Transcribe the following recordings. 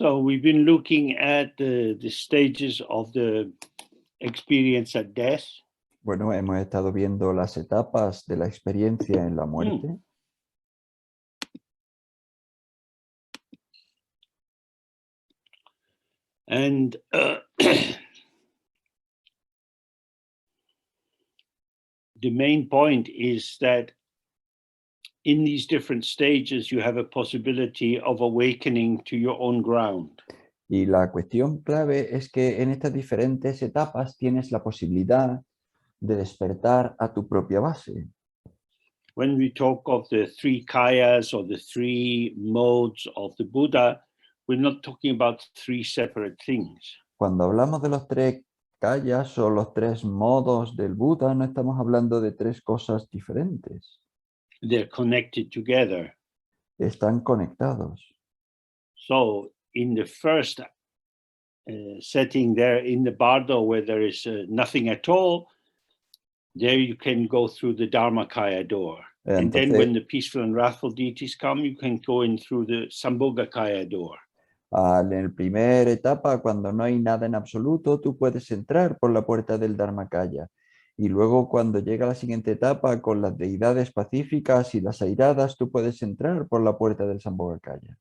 So we've been looking at the stages of the experience at death. Bueno, hemos estado viendo las etapas de la experiencia en la muerte. And the main point is that in these different stages, you have a possibility of awakening to your own ground. Y la cuestión clave es que en estas diferentes etapas tienes la posibilidad de despertar a tu propia base. When we talk of the three kayas or the three modes of the Buddha, we're not talking about three separate things. Cuando hablamos de los tres kayas o los tres modos del Buda, no estamos hablando de tres cosas diferentes. They're connected together. Están conectados. So in the first setting there in the bardo where there is nothing at all, there you can go through the Dharmakaya door. And then when the peaceful and wrathful deities come, you can go in through the Sambhogakaya door. En la primera etapa, cuando no hay nada en absoluto, tú puedes entrar por la puerta del Dharmakaya. Y luego cuando llega la siguiente etapa, con las deidades pacíficas y las airadas, tú puedes entrar por la puerta del Sambhogakaya.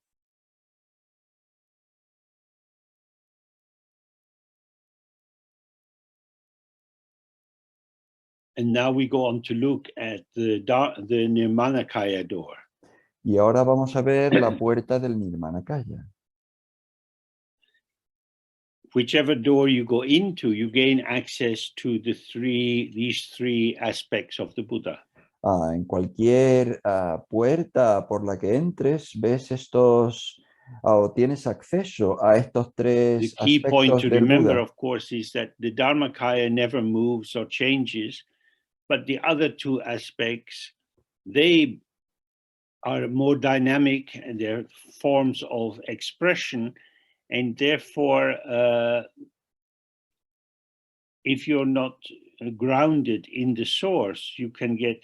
And now we go on to look at the Nirmanakaya door. Y ahora vamos a ver la puerta del Nirmanakaya. Whichever door you go into, you gain access to these three aspects of the Buddha. En cualquier puerta por la que entres, ves estos, o tienes acceso a estos tres The key point aspectos to del remember, Buda. of course, is that the Dharmakaya never moves or changes, but the other two aspects, they are more dynamic and they're forms of expression, and therefore, if you're not grounded in the source, you can get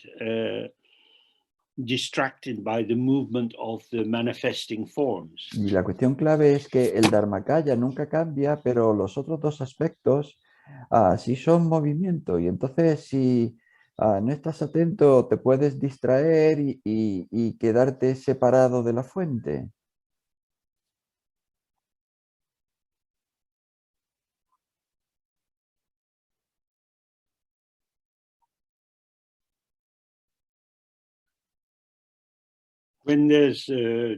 distracted by the movement of the manifesting forms. Y la cuestión clave es que el Dharmakaya nunca cambia, pero los otros dos aspectos sí son movimiento. Y entonces si no estás atento, te puedes distraer y quedarte separado de la fuente. When there's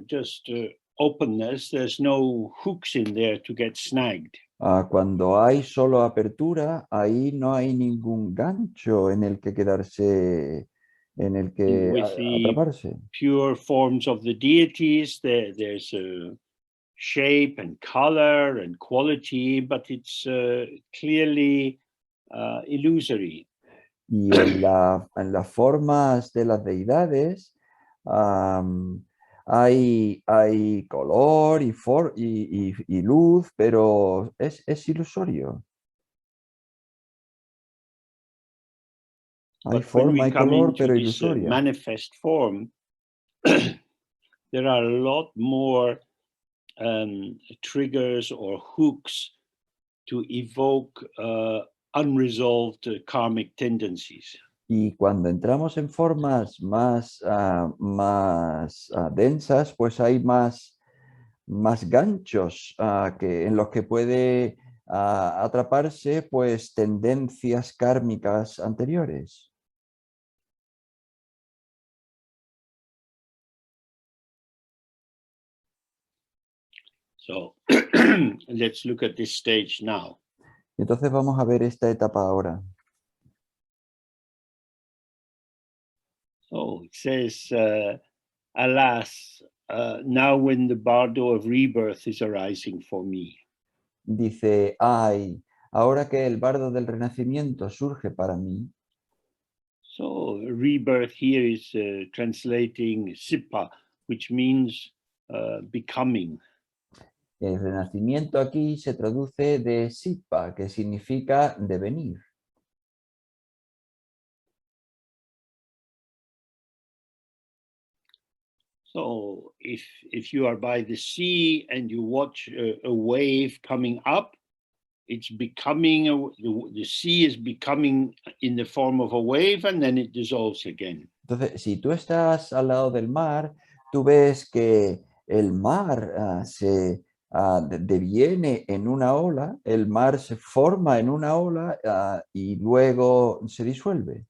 just openness, there's no hooks in there to get snagged. Cuando hay solo apertura, ahí no hay ningún gancho en el que quedarse, en el que With the atraparse. pure forms of the deities, there's a shape and color and quality, but it's clearly illusory. Y en las formas de las deidades hay color y luz, pero es ilusorio. Hay forma y color, pero ilusoria. Manifest form, there are a lot more triggers or hooks to evoke unresolved karmic tendencies. Y cuando entramos en formas más densas, pues hay más ganchos en los que puede atraparse pues tendencias kármicas anteriores. So let's look at this stage now. Entonces vamos a ver esta etapa ahora. So it says, alas, now when the bardo of rebirth is arising for me. Dice, ay, ahora que el bardo del renacimiento surge para mí. So rebirth here is translating sipa, which means becoming. El renacimiento aquí se traduce de sipa, que significa devenir. So if you are by the sea and you watch a wave coming up, it's becoming the sea is becoming in the form of a wave, and then it dissolves again. Entonces, si tú estás al lado del mar, tú ves que el mar se deviene en una ola, el mar se forma en una ola y luego se disuelve.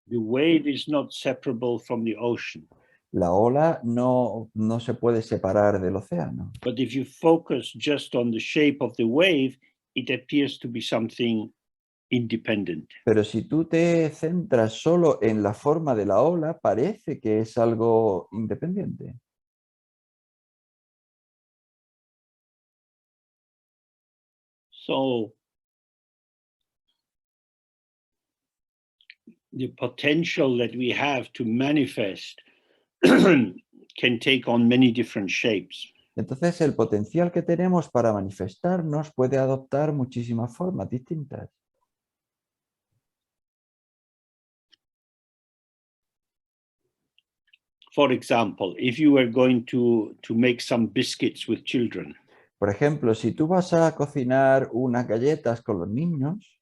The wave is not separable from the ocean. La ola no se puede separar del océano. But if you focus just on the shape of the wave, it appears to be something independent. Pero si tú te centras solo en la forma de la ola, parece que es algo independiente. So the potential that we have to manifest can take on many different shapes. Entonces, el potencial que tenemos para manifestarnos puede adoptar muchísimas formas distintas. For example, if you were going to make some biscuits with children, Por ejemplo, si tú vas a cocinar unas galletas con los niños,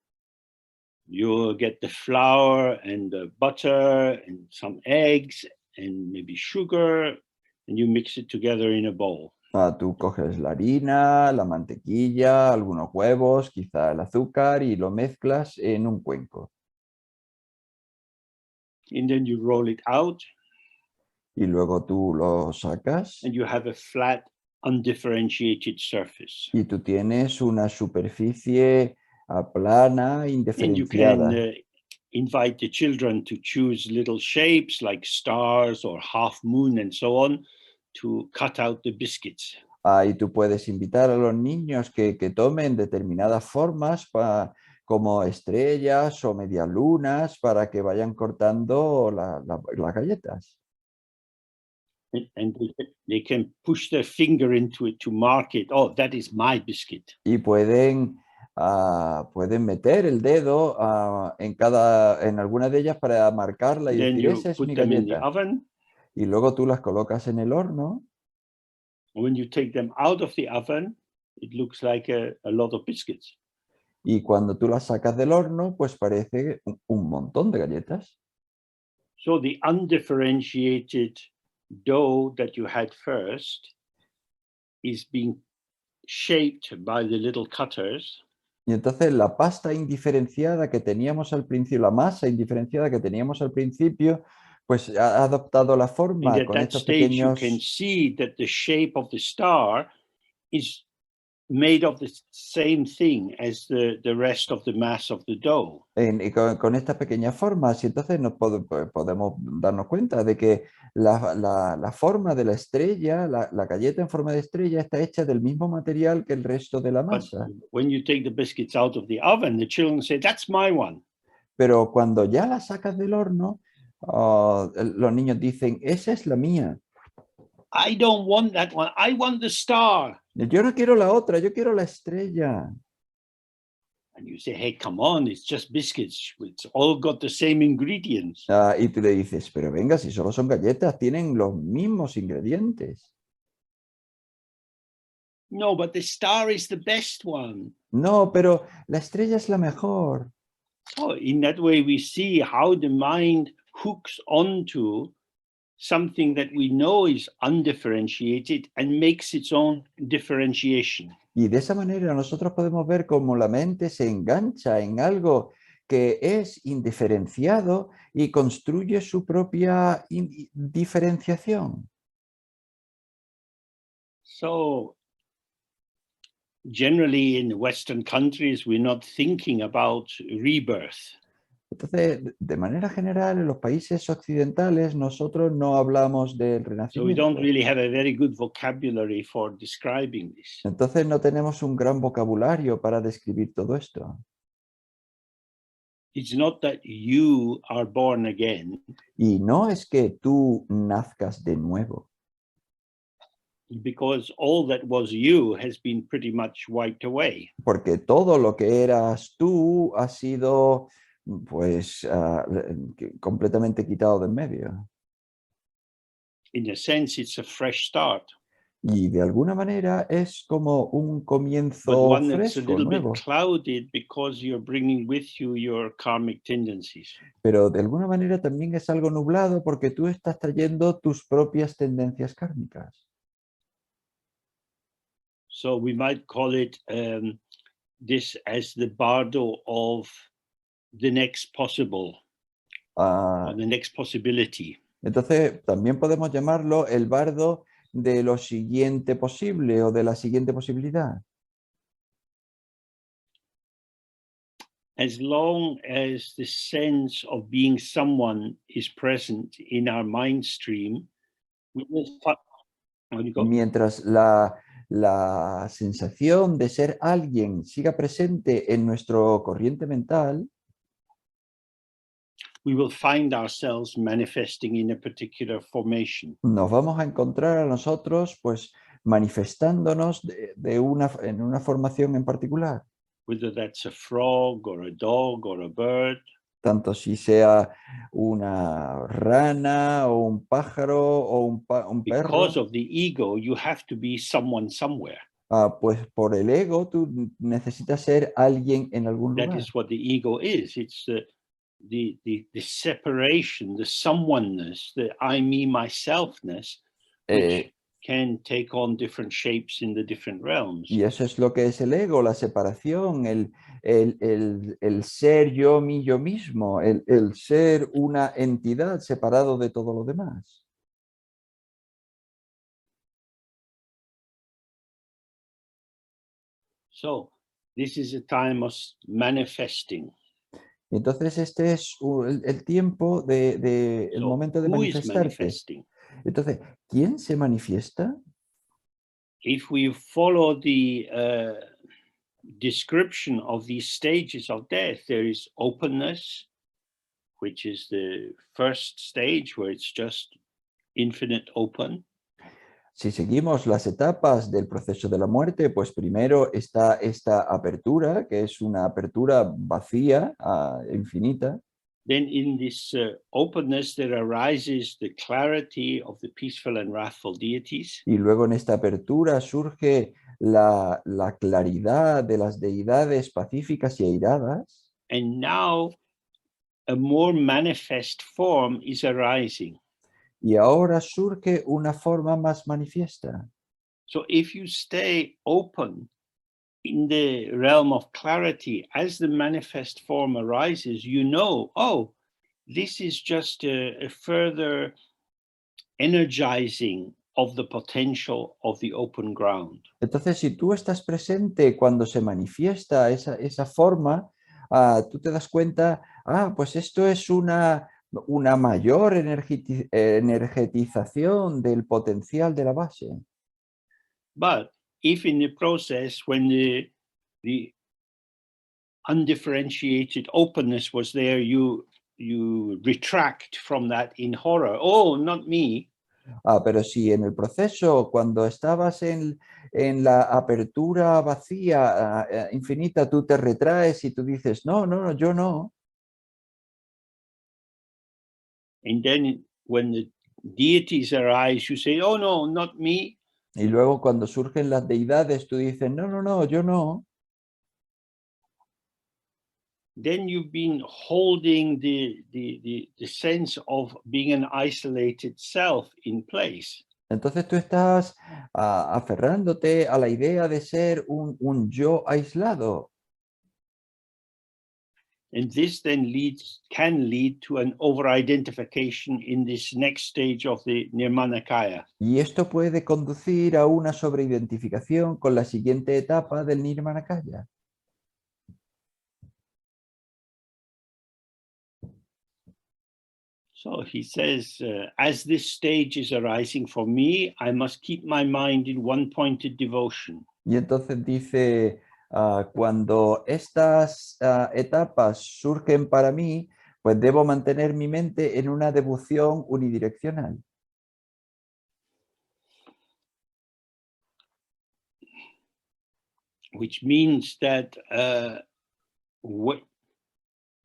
you get the flour and the butter and some eggs and maybe sugar, and you mix it together in a bowl. tú coges la harina, la mantequilla, algunos huevos, quizá el azúcar y lo mezclas en un cuenco. And then you roll it out, Y luego tú lo sacas and you have a flat, undifferentiated surface. y tú tienes una superficie plana, And you can indiferenciada. invite the children to choose little shapes like stars or half moon and so on to cut out the biscuits. Y tú puedes invitar a los niños que tomen determinadas formas como estrellas o medialunas para que vayan cortando las galletas. And they can push their finger into it to mark it. Oh, that is my biscuit. Y pueden meter el dedo en alguna de ellas para marcarla y Then decir, you esa es put mi them in the galleta. oven. Y luego tú las colocas en el horno. When you take them out of the oven, it looks like a lot of biscuits. Y cuando tú las sacas del horno, pues parece un montón de galletas. So the undifferentiated dough that you had first is being shaped by the little cutters. Y entonces la pasta indiferenciada que teníamos al principio, la masa indiferenciada que teníamos al principio, pues ha adoptado la And forma at con that estos stage, you can pequeños... see that the shape of the star is made of the same thing as the rest of the mass of the dough. Y con estas pequeñas formas, y entonces podemos darnos cuenta de que la forma de la estrella, la galleta en forma de estrella, está hecha del mismo material que el resto de la But masa. when you take the biscuits out of the oven, the children say, "That's my one." Pero cuando ya la sacas del horno, los niños dicen, esa es la mía. I don't want that one. I want the star. Yo no quiero la otra, yo quiero la estrella. And you say, "Hey, come on, it's just biscuits. It's all got the same ingredients." Y tú le dices, pero venga, si solo son galletas, tienen los mismos ingredientes. No, but the star is the best one. No, pero la estrella es la mejor. So in that way, we see how the mind hooks onto something that we know is undifferentiated and makes its own differentiation. Y de esa manera nosotros podemos ver cómo la mente se engancha en algo que es indiferenciado y construye su propia diferenciación. So generally in Western countries, we're not thinking about rebirth. Entonces, de manera general, en los países occidentales nosotros no hablamos del So we don't renacimiento. really have a very good vocabulary for describing this. Entonces no tenemos un gran vocabulario para describir todo esto. It's not that you are born again. Y no es que tú nazcas de nuevo. because all that was you has been pretty much wiped away. Porque todo lo que eras tú ha sido pues completamente quitado de en medio. In a sense, it's a fresh start, Y de alguna manera es como un but comienzo one that's a fresco, little bit nuevo. clouded because you're bringing with you your karmic tendencies. Pero de alguna manera también es algo nublado porque tú estás trayendo tus propias tendencias kármicas. So we might call it this as the bardo of the next possible, or the next possibility. Entonces también podemos llamarlo el bardo de lo siguiente posible o de la siguiente posibilidad. As long as the sense of being someone is present in our mind stream, we will Mientras la sensación de ser alguien siga presente en nuestro corriente mental, we will find ourselves manifesting in a particular formation. nos vamos a encontrar a nosotros pues manifestándonos en una formación en particular. Whether that's a frog or a dog or a bird, Tanto si sea una rana o un pájaro o un perro, because of the ego, you have to be someone somewhere. pues por el ego tú necesitas ser alguien en algún That lugar. is what the ego is. It's the separation, the someoneness, the I, me, myselfness, which can take on different shapes in the different realms. Y eso es lo que es el ego, la separación, el ser yo, mí, yo mismo, el ser una entidad separado de todo lo demás. So this is a time of manifesting. Y entonces este es el tiempo el So momento de who is manifestarte. manifesting? Entonces, ¿quién se manifiesta? If we follow the description of these stages of death, there is openness, which is the first stage where it's just infinite open. Si seguimos las etapas del proceso de la muerte, pues primero está esta apertura, que es una apertura vacía, infinita. Then in this openness, there arises the clarity of the peaceful and wrathful deities. Y luego en esta apertura surge la claridad de las deidades pacíficas y airadas. And now a more manifest form is arising. Y ahora surge una forma más manifiesta. So if you stay open in the realm of clarity, as the manifest form arises, you know, oh, this is just a further energizing of the potential of the open ground. Entonces, si tú estás presente cuando se manifiesta esa forma, tú te das cuenta, pues esto es una mayor energetización del potencial de la base. But if in the process, when the undifferentiated openness was there, you retract from that in horror. Oh, not me. Pero si en el proceso, cuando estabas en la apertura vacía, infinita, tú te retraes y tú dices, no, no, no, yo no. And then when the deities arise, you say, oh, no, not me. Y luego cuando surgen las deidades, tú dices, no, no, no, yo no. Then you've been holding the sense of being an isolated self in place. Entonces tú estás aferrándote a la idea de ser un yo aislado. And this then can lead to an over-identification in this next stage of the Nirmanakaya. Y esto puede conducir a una sobreidentificación con la siguiente etapa del Nirmanakaya. So he says, as this stage is arising for me, I must keep my mind in one-pointed devotion. Y entonces dice, cuando estas etapas surgen para mí, pues debo mantener mi mente en una devoción unidireccional. which means that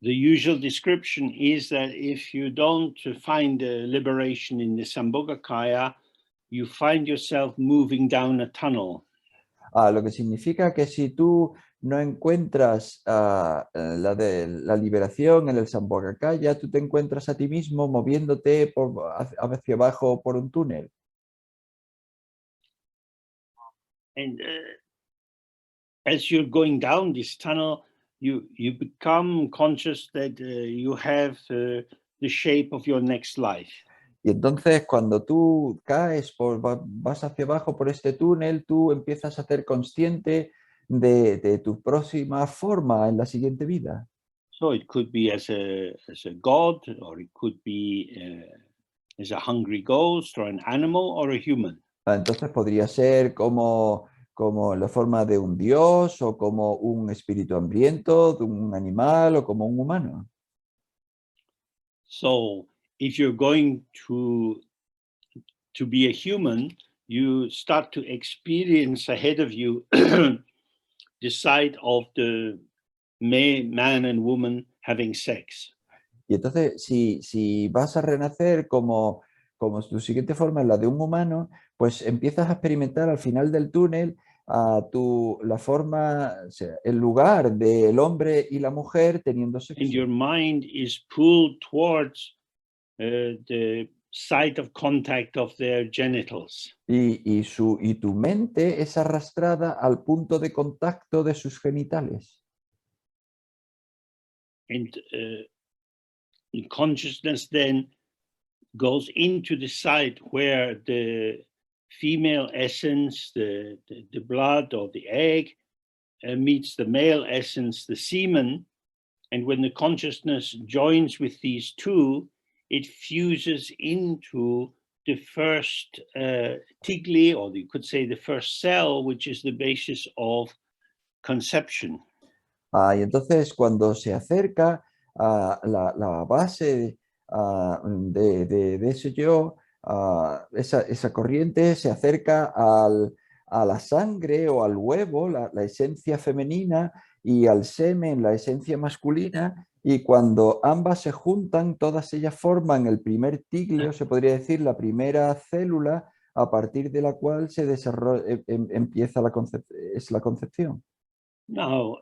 the usual description is that if you don't find liberation in the Sambhogakaya, you find yourself moving down a tunnel. Lo que significa que si tú no encuentras la liberación en el Sambhogakaya, tú te encuentras a ti mismo moviéndote hacia abajo por un túnel. And as you're going down this tunnel, you become conscious that you have the shape of your next life. Y entonces cuando tú caes, vas hacia abajo por este túnel, tú empiezas a ser consciente de tu próxima forma en la siguiente vida. So it could be as a god, or it could be as a hungry ghost, or an animal, or a human. Entonces podría ser como en la forma de un dios, o como un espíritu hambriento, de un animal, o como un humano. So if you're going to be a human, you start to experience ahead of you the sight of the man and woman having sex. Y entonces, si vas a renacer como tu siguiente forma es la de un humano, pues empiezas a experimentar al final del túnel la forma, o sea, el lugar del hombre y la mujer teniendo And sexo. your mind is pulled towards the site of contact of their genitals. Y tu mente es arrastrada al punto de contacto de sus genitales. And consciousness then goes into the site where the female essence, the blood or the egg, meets the male essence, the semen. And when the consciousness joins with these two, it fuses into the first tigli, or you could say the first cell, which is the basis of conception. Y entonces cuando se acerca a la base de ese yo, esa corriente se acerca a la sangre o al huevo, la esencia femenina, y al semen, la esencia masculina, y cuando ambas se juntan, todas ellas forman el primer tiglio, se podría decir, la primera célula a partir de la cual se empieza la concepción. Now,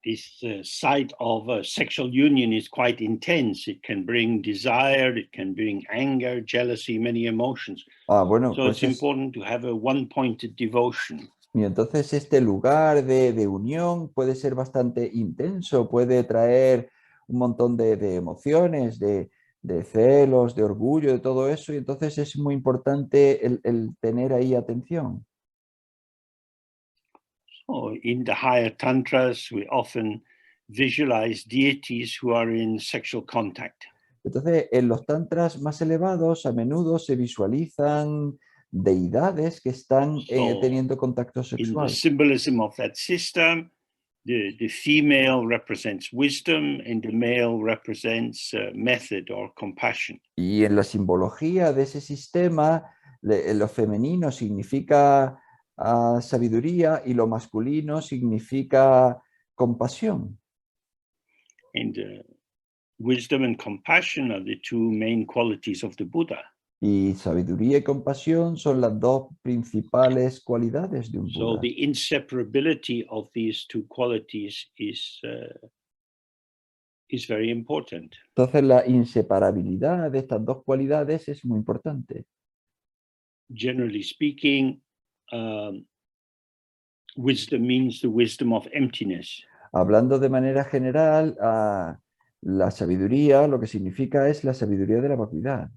this site of sexual union is quite intense. It can bring desire, it can bring anger, jealousy, many emotions. Bueno, so pues it's important to have a one-pointed devotion. Y entonces este lugar de unión puede ser bastante intenso, puede traer un montón de emociones, de celos, de orgullo, de todo eso, y entonces es muy importante el tener ahí atención. So in the higher tantras, we often visualize deities who are in sexual contact. Entonces, en los tantras más elevados, a menudo se visualizan deidades que están teniendo contacto sexual. In the symbolism of that system, the female represents wisdom and the male represents method or compassion. Y en la simbología de ese sistema, lo femenino significa sabiduría y lo masculino significa compasión. And wisdom and compassion are the two main qualities of the Buddha. Y sabiduría y compasión son las dos principales cualidades de un Buda. So the inseparability of these two qualities is very important. Entonces la inseparabilidad de estas dos cualidades es muy importante. Generally speaking, wisdom means the wisdom of emptiness. Hablando de manera general, la sabiduría lo que significa es la sabiduría de la vacuidad.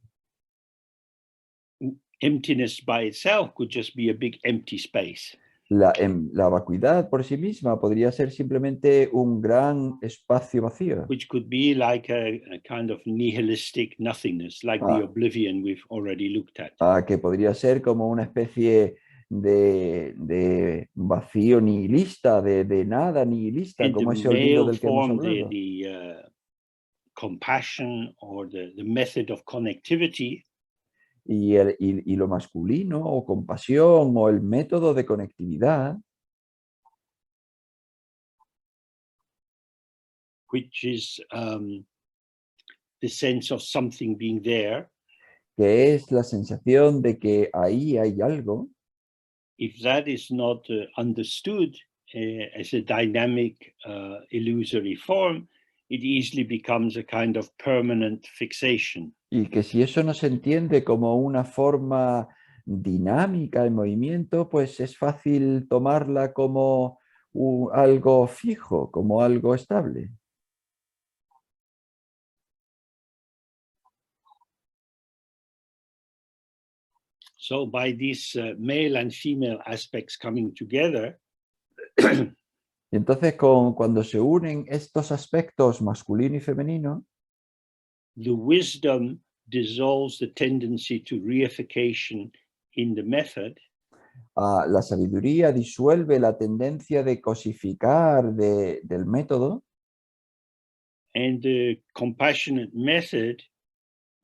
Emptiness by itself could just be a big empty space. La vacuidad por sí misma podría ser simplemente un gran espacio vacío. Which could be like a kind of nihilistic nothingness, like the oblivion we've already looked at. Que podría ser como una especie de vacío nihilista, de nada nihilista, And como the ese olvido male del que hemos form, hablado. the compassion or the method of connectivity. y lo masculino o compasión o el método de conectividad, which is the sense of something being there. que es la sensación de que ahí hay algo. If that is not understood as a dynamic, illusory form, it easily becomes a kind of permanent fixation. Y que si eso no se entiende como una forma dinámica en movimiento, pues es fácil tomarla como algo fijo, como algo estable. So by these male and female aspects coming together, Y entonces cuando se unen estos aspectos masculino y femenino, the wisdom dissolves the tendency to reification in the method, la sabiduría disuelve la tendencia de cosificar del método, and the compassionate method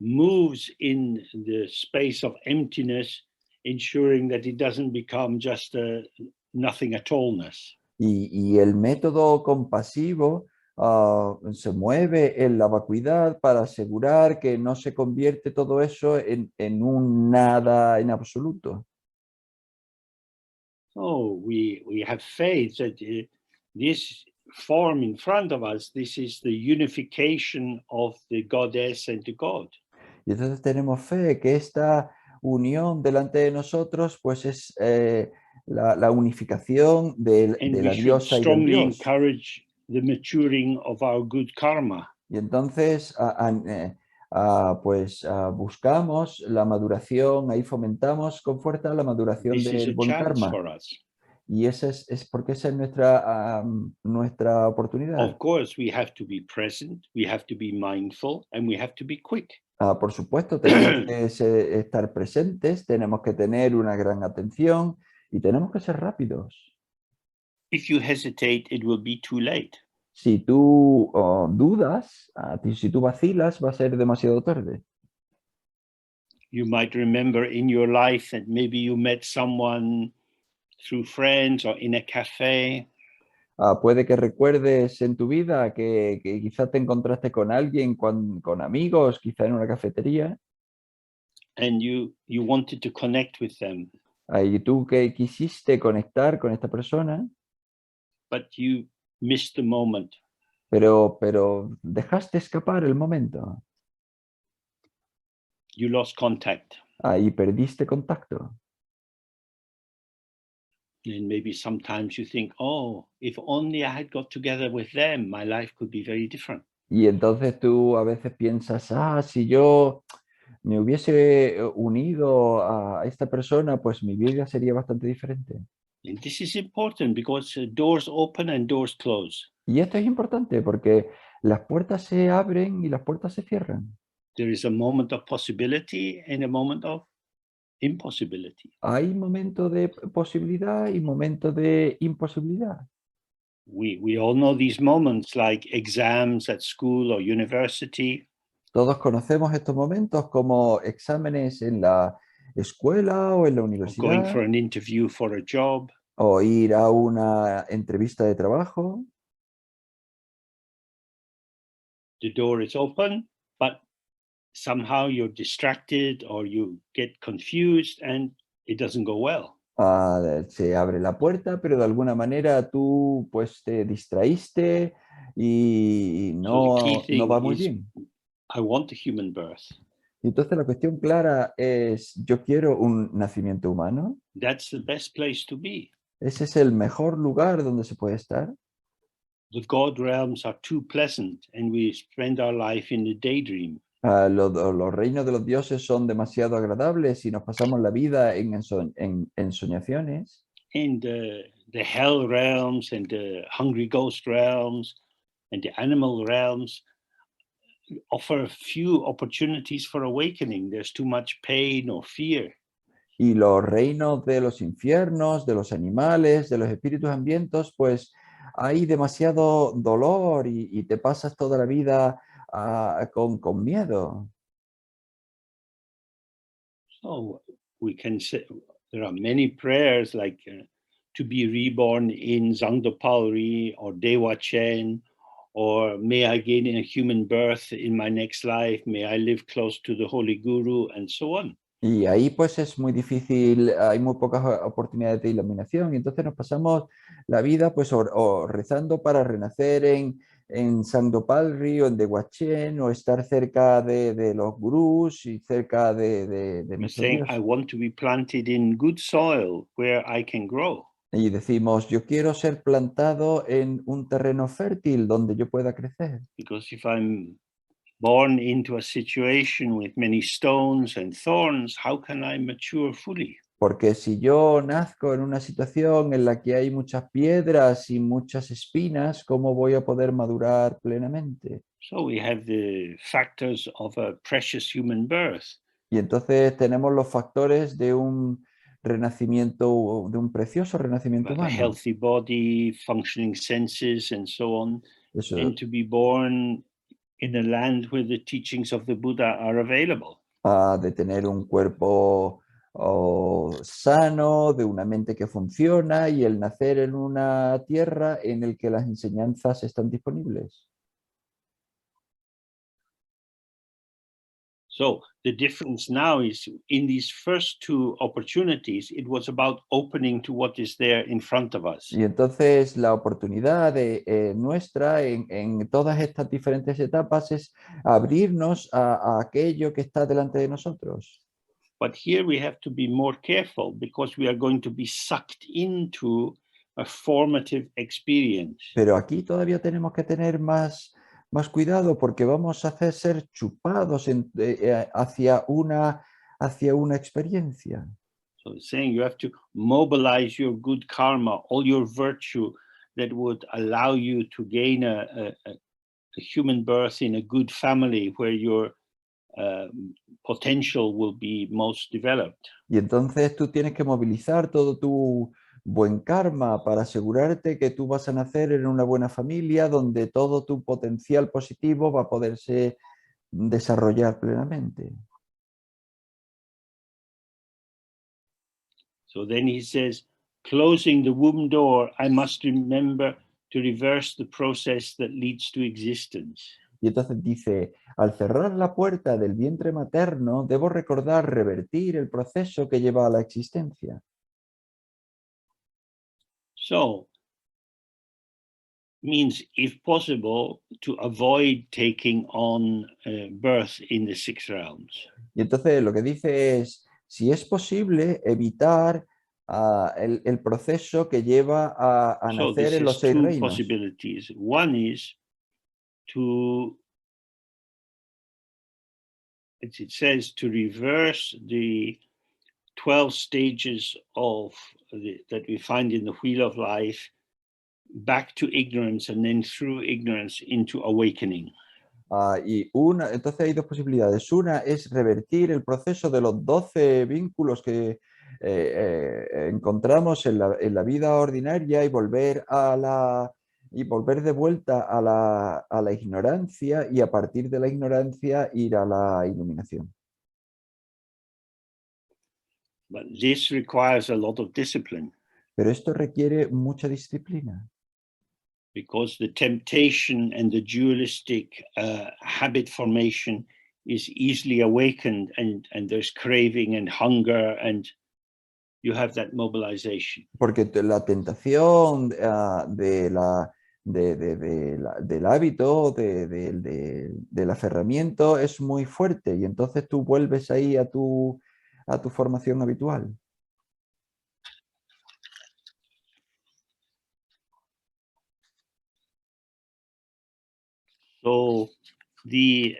moves in the space of emptiness, ensuring that it doesn't become just a nothing at allness. y el método compasivo se mueve en la vacuidad para asegurar que no se convierte todo eso en un nada en absoluto. So we have faith that this form in front of us, this is the unification of the goddess and the god. Y entonces tenemos fe que esta unión delante de nosotros pues es la unificación And de we la should diosa y del strongly dios. encourage the maturing of our good karma. Y entonces buscamos la maduración, ahí fomentamos con fuerza la maduración This is del a buen chance karma. for us. Y esa es porque esa es nuestra oportunidad. Of course, we have to be present, we have to be mindful, and we have to be quick. Por supuesto, tenemos que estar presentes, tenemos que tener una gran atención y tenemos que ser rápidos. If you hesitate, it will be too late. Si tú dudas, si tú vacilas, va a ser demasiado tarde. You might remember in your life that maybe you met someone through friends or in a cafe, Puede que recuerdes en tu vida que quizá te encontraste con alguien, con amigos, quizá en una cafetería, and you wanted to connect with them, y tú que quisiste conectar con esta persona, but you missed the moment. pero dejaste escapar el momento. You lost contact. Y perdiste contacto. And maybe sometimes you think, oh, if only I had got together with them, my life could be very different. Y entonces tú a veces piensas, si yo me hubiese unido a esta persona, pues mi vida sería bastante diferente. And this is important because doors open and doors close. Y esto es importante porque las puertas se abren y las puertas se cierran. There is a moment of possibility and a moment of impossibility. Hay momentos de posibilidad y momentos de imposibilidad. We all know these moments like exams at school or university, Todos conocemos estos momentos como exámenes en la escuela o en la or going universidad, for an interview for a job. o ir a una entrevista de trabajo. The door is open, but somehow you're distracted or you get confused and it doesn't go well. Se abre la puerta, pero de alguna manera tú pues te distraíste y So the key no va thing muy is, bien. I want a human birth. Y entonces la cuestión clara es, yo quiero un nacimiento humano. That's the best place to be. Ese es el mejor lugar donde se puede estar. The God realms are too pleasant and we spend our life in the daydream. Los reinos de los dioses son demasiado agradables y nos pasamos la vida en ensoñaciones. And the hell realms and the hungry ghost realms and the animal realms offer few opportunities for awakening. There's too much pain or fear. Y los reinos de los infiernos, de los animales, de los espíritus hambrientos, pues hay demasiado dolor y te pasas toda la vida con miedo. So we can say there are many prayers like to be reborn in Zangdopalri or Dewa Chen, or may I gain a human birth in my next life, may I live close to the Holy Guru, and so on. Y ahí pues es muy difícil, hay muy pocas oportunidades de iluminación y entonces nos pasamos la vida pues o rezando para renacer en Sangdopalri o en Dehuachén o estar cerca de los gurús y cerca de We're nuestro saying, Dios. I want to be planted in good soil where I can grow. Y decimos, yo quiero ser plantado en un terreno fértil donde yo pueda crecer. Because if I'm born into a situation with many stones and thorns, how can I mature fully? Porque si yo nazco en una situación en la que hay muchas piedras y muchas espinas, ¿cómo voy a poder madurar plenamente? So we have the factors of a precious human birth. Y entonces tenemos los factores de un renacimiento, de un precioso renacimiento A humano. healthy body, functioning senses, and so on, Eso, and to be born in a land where the teachings of the Buddha are available. de tener un cuerpo sano, de una mente que funciona y el nacer en una tierra en el que las enseñanzas están disponibles. So the difference now is in these first two opportunities, it was about opening to what is there in front of us. Y entonces la oportunidad nuestra en todas estas diferentes etapas es abrirnos a aquello que está delante de nosotros. But here we have to be more careful because we are going to be sucked into a formative experience. Pero aquí todavía tenemos que tener más cuidado porque vamos a ser chupados hacia una experiencia. So it's saying you have to mobilize your good karma, all your virtue that would allow you to gain a human birth in a good family where your potential will be most developed. Y entonces tú tienes que movilizar todo tu buen karma para asegurarte que tú vas a nacer en una buena familia donde todo tu potencial positivo va a poderse desarrollar plenamente. So then he says, closing the womb door, I must remember to reverse the process that leads to existence. Y entonces dice, al cerrar la puerta del vientre materno, debo recordar revertir el proceso que lleva a la existencia. So, means, if possible, to avoid taking on birth in the six realms. Y entonces lo que dice es, si es posible, evitar el proceso que lleva a So nacer this en los is 6 two reinos. possibilities. One is to, as it says, to reverse the 12 stages that we find in the wheel of life back to ignorance, and then through ignorance into awakening. Entonces hay dos posibilidades. Una es revertir el proceso de los 12 vínculos que encontramos en la vida ordinaria y volver de vuelta a la ignorancia y a partir de la ignorancia ir a la iluminación. But this requires a lot of discipline. Pero esto requiere mucha disciplina. Because the temptation and the dualistic habit formation is easily awakened, and there's craving and hunger, and you have that mobilization. Porque la tentación del hábito, del aferramiento es muy fuerte y entonces tú vuelves ahí a tu formación habitual. So the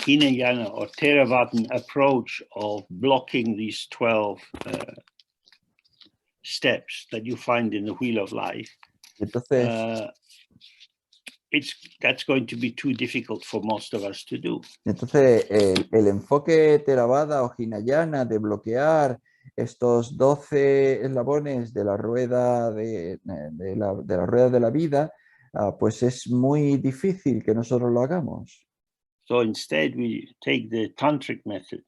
Hinayana or Theravada approach of blocking these 12 steps that you find in the wheel of life, Entonces, that's going to be too difficult for most of us to do. Entonces el enfoque Theravada o Hinayana de bloquear estos 12 eslabones de la rueda de la rueda de la vida, pues es muy difícil que nosotros lo hagamos. So instead, we take the tantric method.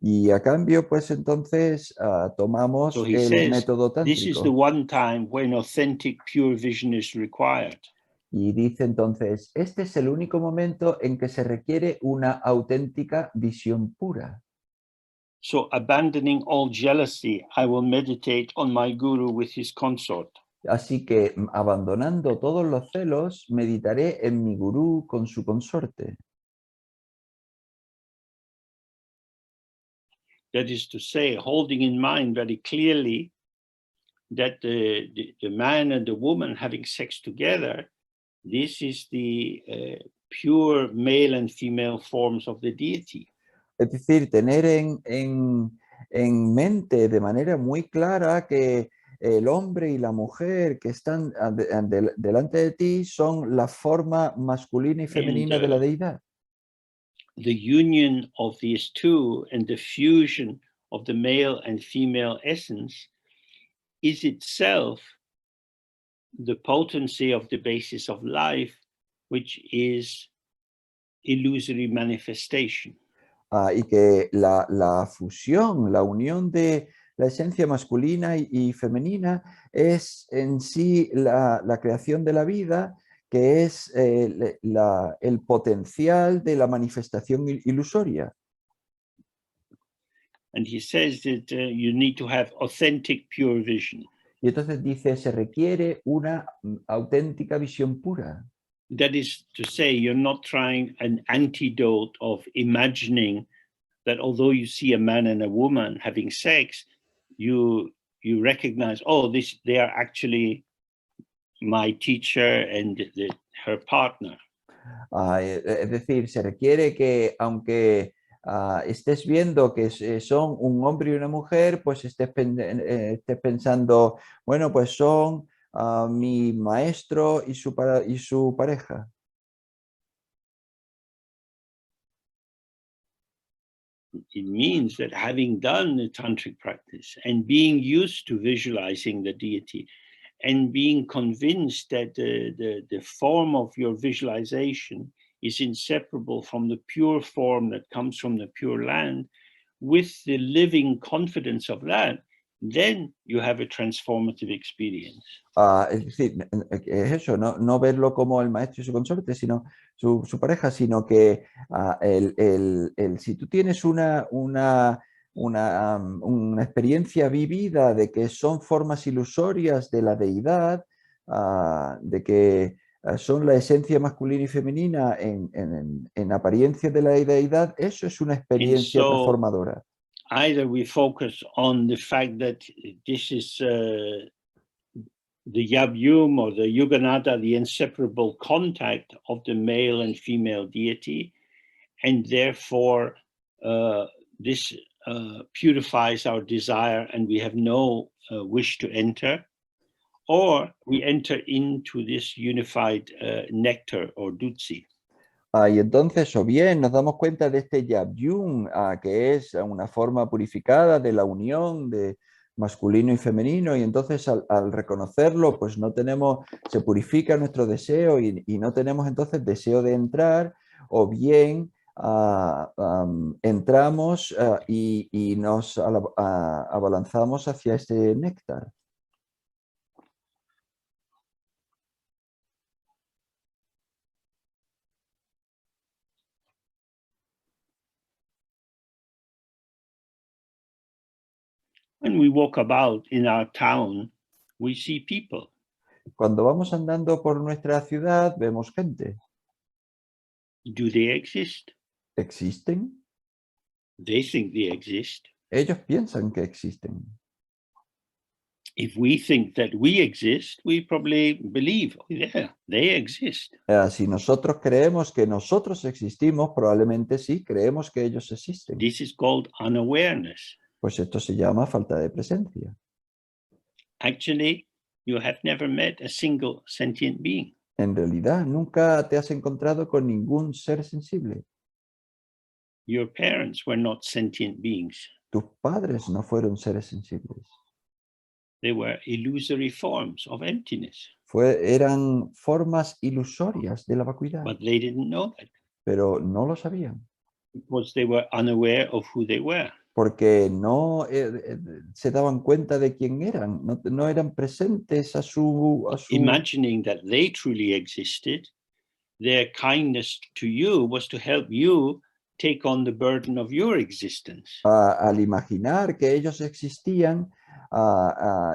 Y a cambio, pues entonces tomamos So he el says, método this is the tántrico. one time when authentic, pure vision is required. Y dice entonces, este es el único momento en que se requiere una auténtica visión pura. So abandoning all jealousy, I will meditate on my guru with his consort. Así que, abandonando todos los celos, meditaré en mi gurú con su consorte. That is to say, holding in mind very clearly that the man and the woman having sex together, this is the pure male and female forms of the deity. Es decir, tener en mente de manera muy clara que el hombre y la mujer que están delante de ti son la forma masculina y femenina de la deidad. The union of these two and the fusion of the male and female essence is itself the potency of the basis of life, which is illusory manifestation. Y que la fusión, la unión de la esencia masculina y femenina es en sí la creación de la vida, que es el potencial de la manifestación ilusoria. And he says that you need to have authentic, pure vision. Y entonces dice, se requiere una auténtica visión pura. That is to say, you're not trying an antidote of imagining that although you see a man and a woman having sex, you recognize, oh, they are actually my teacher and her partner. Es decir, se requiere que aunque estés viendo que son un hombre y una mujer, pues estés pensando, bueno, pues son mi maestro y su pareja. It means that having done the tantric practice and being used to visualizing the deity and being convinced that the form of your visualization is inseparable from the pure form that comes from the pure land, with the living confidence of that, then you have a transformative experience. Es decir, es eso, no verlo como el maestro y su consorte, sino su pareja, sino que si tú tienes una experiencia vivida de que son formas ilusorias de la deidad, de que son la esencia masculina y femenina en apariencia de la deidad, eso es una experiencia transformadora. Either we focus on the fact that this is the Yabyum or the Yuganada, the inseparable contact of the male and female deity, and therefore this purifies our desire and we have no wish to enter, or we enter into this unified nectar or dutsi. Y entonces, o bien nos damos cuenta de este Yabyum, que es una forma purificada de la unión de masculino y femenino, y entonces al reconocerlo, pues se purifica nuestro deseo y no tenemos entonces deseo de entrar, o bien entramos y nos abalanzamos hacia este néctar. When we walk about in our town, we see people. Cuando vamos andando por nuestra ciudad, vemos gente. Do they exist? ¿Existen? They think they exist. Ellos piensan que existen. If we think that we exist, we probably believe, oh, yeah, they exist. Si nosotros creemos que nosotros existimos, probablemente sí, creemos que ellos existen. This is called unawareness. Pues esto se llama falta de presencia. Actually, you have never met a single sentient being. En realidad, nunca te has encontrado con ningún ser sensible. Your parents were not sentient beings. Tus padres no fueron seres sensibles. They were illusory forms of emptiness. Eran formas ilusorias de la vacuidad. But they didn't know that. pero no lo sabían, because they were unaware of who they were. porque no se daban cuenta de quién eran, no eran presentes a su... Imagining that they truly existed, their kindness to you was to help you take on the burden of your existence. Al imaginar que ellos existían,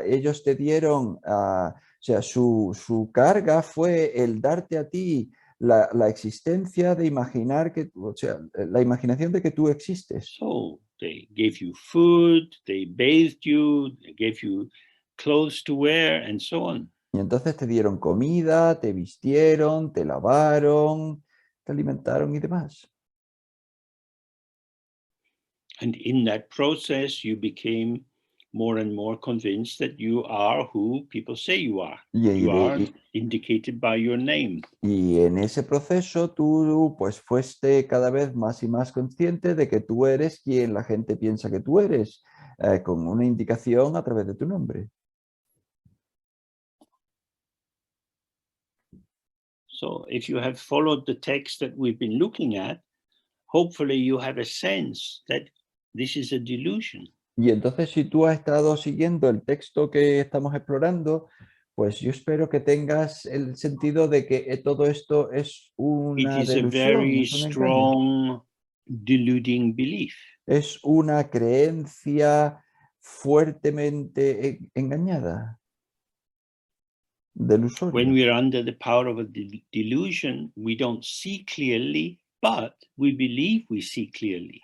ellos te dieron, o sea, su carga fue el darte a ti la existencia de imaginar que, o sea, la imaginación de que tú existes. So they gave you food, they bathed you, they gave you clothes to wear, and so on. Y entonces te dieron comida, te vistieron, te lavaron, te alimentaron y demás. And in that process, you became more and more convinced that you are who people say you are. You are indicated by your name. Y en ese proceso tú pues fuiste cada vez más y más consciente de que tú eres quien la gente piensa que tú eres, con una indicación a través de tu nombre. So if you have followed the text that we've been looking at, hopefully you have a sense that this is a delusion. Y entonces si tú has estado siguiendo el texto que estamos explorando, pues yo espero que tengas el sentido de que todo esto es una It is a delusión, very es un engaño. strong deluding belief. Es una creencia fuertemente engañada, delusoria. When we are under the power of a delusion, we don't see clearly, but we believe we see clearly.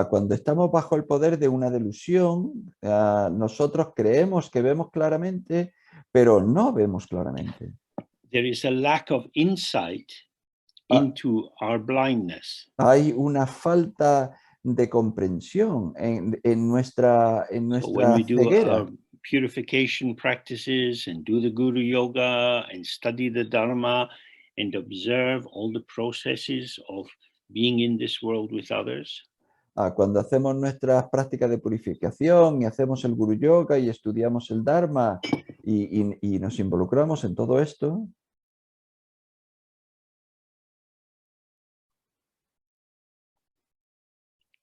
Cuando estamos bajo el poder de una delusión, nosotros creemos que vemos claramente, pero no vemos claramente. There is a lack of insight into our blindness. Hay una falta de comprensión en nuestra So when we do ceguera. our purification practices and do the Guru Yoga and study the Dharma and observe all the processes of being in this world with others, Cuando hacemos nuestras prácticas de purificación y hacemos el Guru Yoga y estudiamos el Dharma y nos involucramos en todo esto,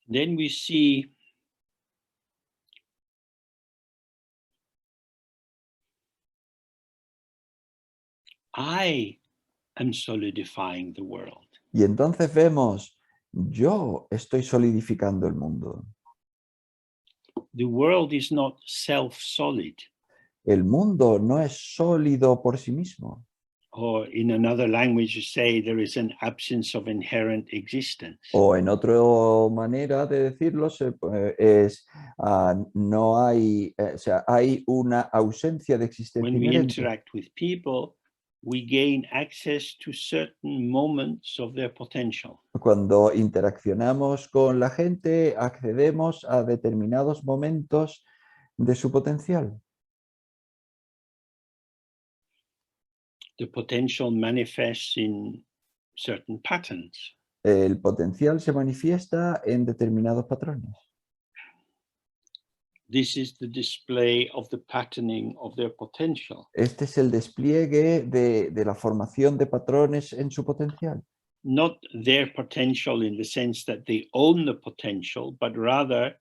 then we see I am solidifying the world. y entonces vemos, yo estoy solidificando el mundo. The world is not self-solid. El mundo no es sólido por sí mismo. Or in another language, you say there is an absence of inherent existence. O en otra manera de decirlo es no hay, o sea, hay una ausencia de existencia When we inherente. interact with people, we gain access to certain moments of their potential. Cuando interaccionamos con la gente, accedemos a determinados momentos de su potencial. The potential manifests in certain patterns. El potencial se manifiesta en determinados patrones. This is the display of the patterning of their potential. Este es el despliegue de la formación de patrones en su potencial. Not their potential in the sense that they own the potential, but rather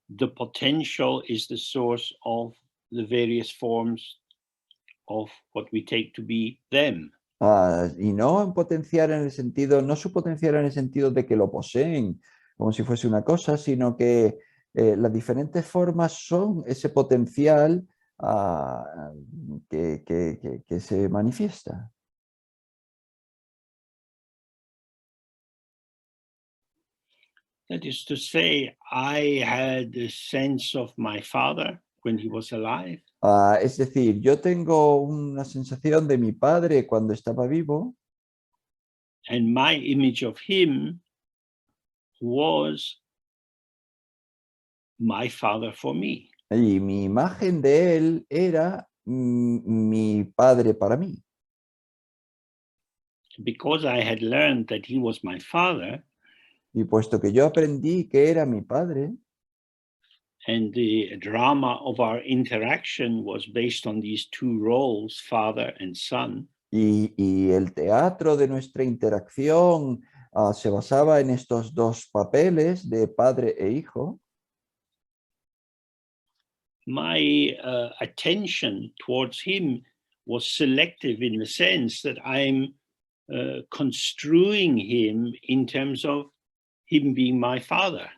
the potential is the source of the various forms of what we take to be them. Y no en potenciar en el sentido, no su potencial en el sentido de que lo poseen como si fuese una cosa, sino que las diferentes formas son ese potencial que se manifiesta. That is to say, I had a sense of my father when he was alive. Es decir, yo tengo una sensación de mi padre cuando estaba vivo. And my image of him was my father for me. Y mi imagen de él era mi padre para mí. Because I had learned that he was my father, Y puesto que yo aprendí que era mi padre, and the drama of our interaction was based on these two roles, father and son, y el teatro de nuestra interacción se basaba en estos dos papeles de padre e hijo. My attention towards him was selective in the sense that I'm construing him in terms of him being my father.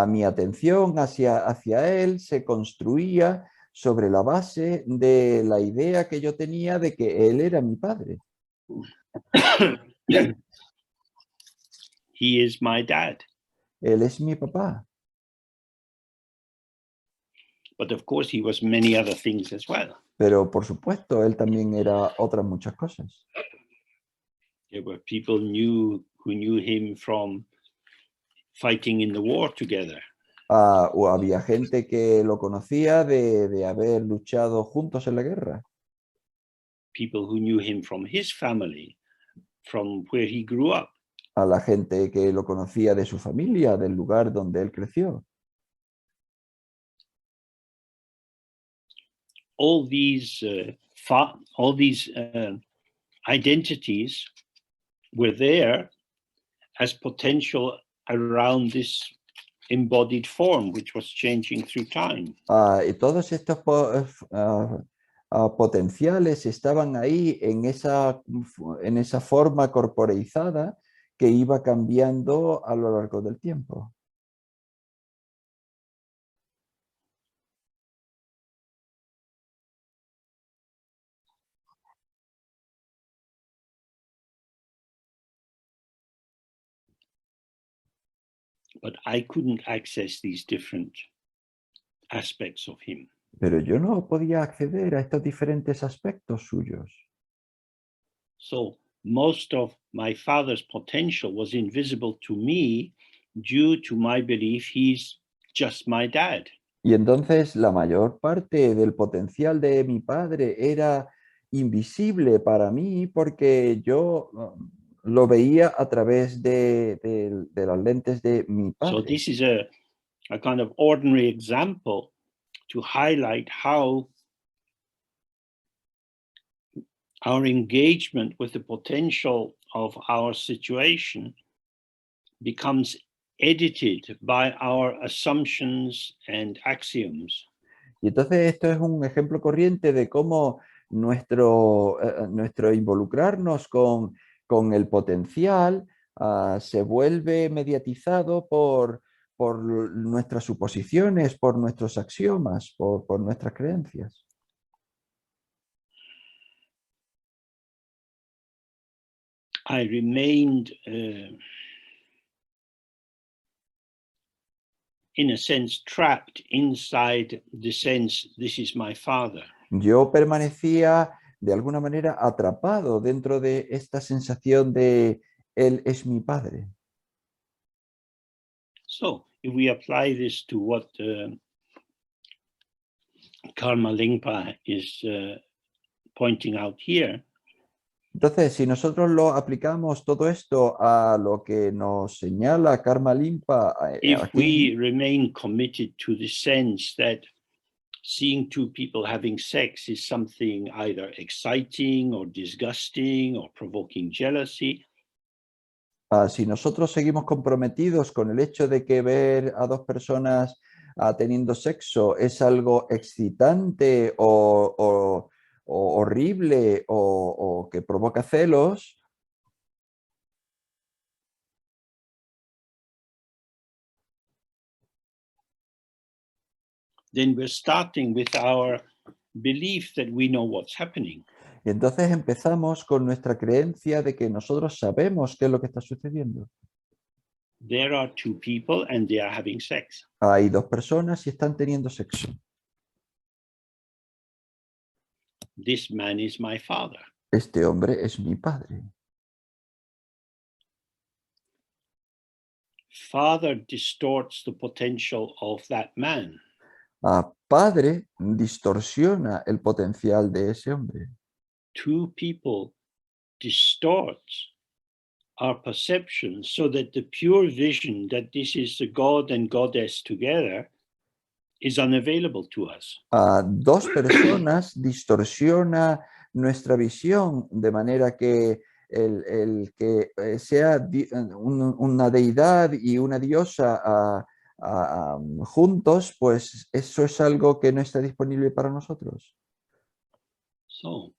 Mi atención hacia él se construía sobre la base de la idea que yo tenía de que él era mi padre. He is my dad. Él es mi papá. But of course, he was many other things as well. Pero por supuesto, él también era otras muchas cosas. There were people who knew him from fighting in the war together. O había gente que lo conocía de haber luchado juntos en la guerra. People who knew him from his family, from where he grew up. A la gente que lo conocía de su familia, del lugar donde él creció. All these identities were there as potential around this embodied form, which was changing through time. Y todos estos potenciales estaban ahí en esa forma corporeizada que iba cambiando a lo largo del tiempo. But I couldn't access these different aspects of him. Pero yo no podía acceder a estos diferentes aspectos suyos. So most of my father's potential was invisible to me due to my belief he's just my dad. Y entonces la mayor parte del potencial de mi padre era invisible para mí porque yo lo veía a través de las lentes de mi So padre. this is a kind of ordinary example to highlight how our engagement with the potential of our situation becomes edited by our assumptions and axioms. Y entonces esto es un ejemplo corriente de cómo nuestro involucrarnos con el potencial se vuelve mediatizado por nuestras suposiciones, por nuestros axiomas, por nuestras creencias. I remained, in a sense, trapped inside the sense, this is my father. Yo permanecía de alguna manera atrapado dentro de esta sensación de él es mi padre. So if we apply this to what Karma Lingpa is pointing out here, entonces, si nosotros lo aplicamos todo esto a lo que nos señala Karma Limpa if aquí, we remain committed to the sense that seeing two people having sex is something either exciting or disgusting or provoking jealousy, si nosotros seguimos comprometidos con el hecho de que ver a dos personas teniendo sexo es algo excitante o horrible o que provoca celos, then we're starting with our belief that we know what's happening. y entonces empezamos con nuestra creencia de que nosotros sabemos qué es lo que está sucediendo. There are two people and they are having sex. Hay dos personas y están teniendo sexo. This man is my father. Este hombre es mi padre. Father distorts the potential of that man. Padre distorsiona el potencial de ese hombre. Two people distorts our perception so that the pure vision that this is the God and Goddess together is unavailable to us. Dos personas distorsiona nuestra visión de manera que el que sea una deidad y una diosa juntos, pues eso es algo que no está disponible para nosotros. So,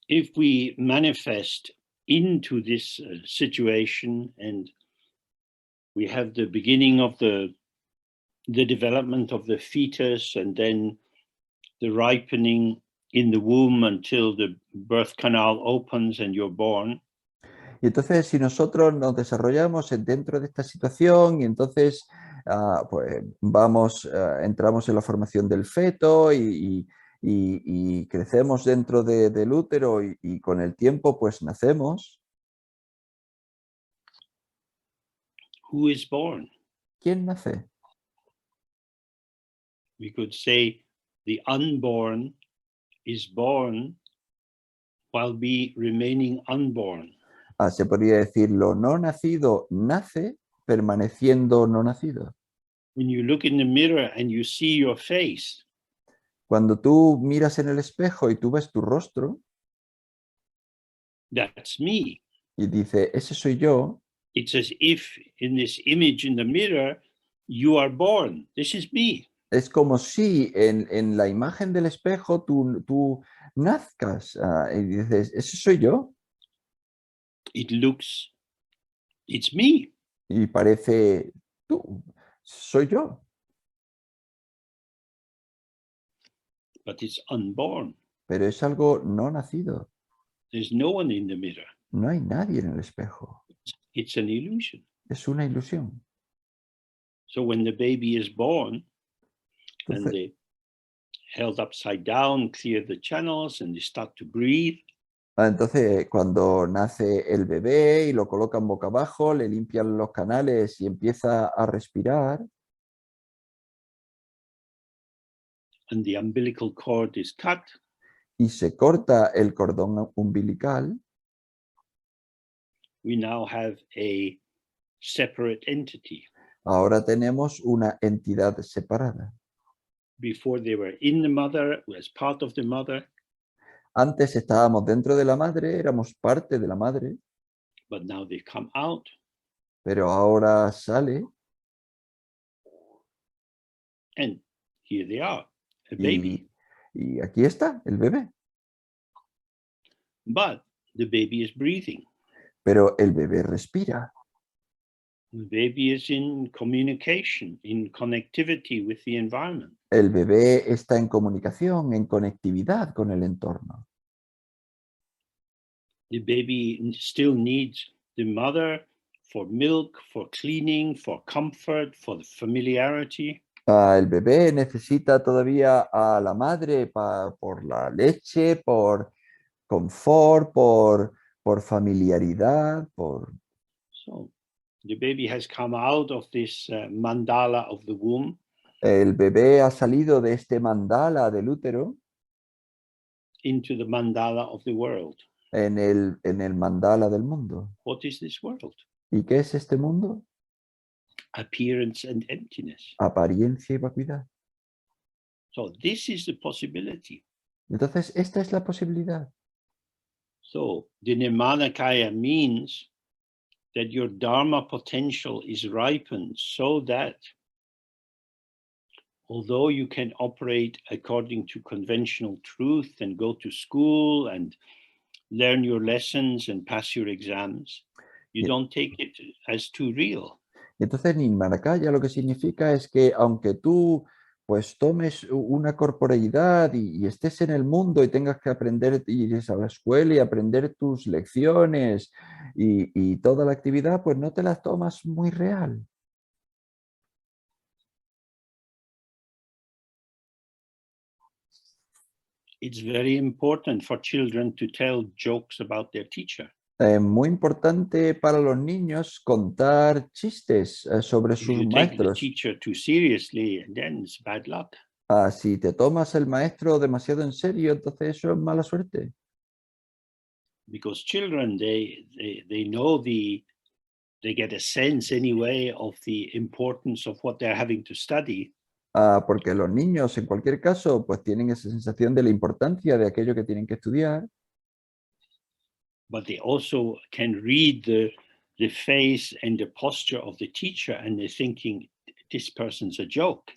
if we manifest into this situation and we have the beginning of the development of the fetus and then the ripening in the womb until the birth canal opens and you're born. Y entonces, si nosotros nos desarrollamos dentro de esta situación y entonces pues entramos en la formación del feto y crecemos dentro del útero y con el tiempo pues nacemos. Who is born? ¿Quién nace? We could say the unborn is born while we remaining unborn. Se podría decir lo no nacido nace permaneciendo no nacido. When you look in the mirror and you see your face, Cuando tú miras en el espejo y tú ves tu rostro that's me. y dices, ese soy yo, It's as if in this image in the mirror, you are born. This is me. es como si en la imagen del espejo tú nazcas y dices, ese soy yo. It's me. Y parece, tú, soy yo. But it's unborn. Pero es algo no nacido. There's no one in the mirror. No hay nadie en el espejo. It's an illusion. Es una ilusión. So when the baby is born, and Entonces, they held upside down, clear the channels, and they start to breathe. entonces, cuando nace el bebé y lo colocan boca abajo, le limpian los canales y empieza a respirar. And the umbilical cord is cut. Y se corta el cordón umbilical. We now have a separate entity. Ahora tenemos una entidad separada. Before they were in the mother, as part of the mother. Antes estábamos dentro de la madre, éramos parte de la madre. But now they come out. Pero ahora sale. And here they are, a baby. Y aquí está, el bebé. But the baby is breathing. Pero el bebé respira. The baby is in communication, in connectivity with the environment. El bebé está en comunicación, en conectividad con el entorno. The baby still needs the mother for milk, for cleaning, for comfort, for the familiarity. El bebé necesita todavía a la madre por la leche, por confort, por familiaridad, por... So the baby has come out of this mandala of the womb. El bebé ha salido de este mandala del útero into the mandala of the world. En el mandala del mundo. What is this world? ¿Y qué es este mundo? Appearance and emptiness. Apariencia y vacuidad. So this is the possibility. Entonces, esta es la posibilidad. So the Nirmanakaya means that your Dharma potential is ripened so that although you can operate according to conventional truth and go to school and learn your lessons and pass your exams, you don't take it as too real. Entonces, Nirmanakaya lo que significa es que aunque tú pues tomes una corporeidad y estés en el mundo y tengas que aprender, ir a la escuela y aprender tus lecciones y toda la actividad, pues no te las tomas muy real. It's very important for children to tell jokes about their teacher. Muy importante para los niños contar chistes sobre If sus you take the maestros. teacher too seriously, then it's bad luck. Si te tomas el maestro demasiado en serio, entonces eso es mala suerte. Because children, they know they get a sense anyway of the importance of what they're having to study. Porque los niños, en cualquier caso, pues tienen esa sensación de la importancia de aquello que tienen que estudiar. but they also can read the face and the posture of the teacher, and they're thinking, this person's a joke.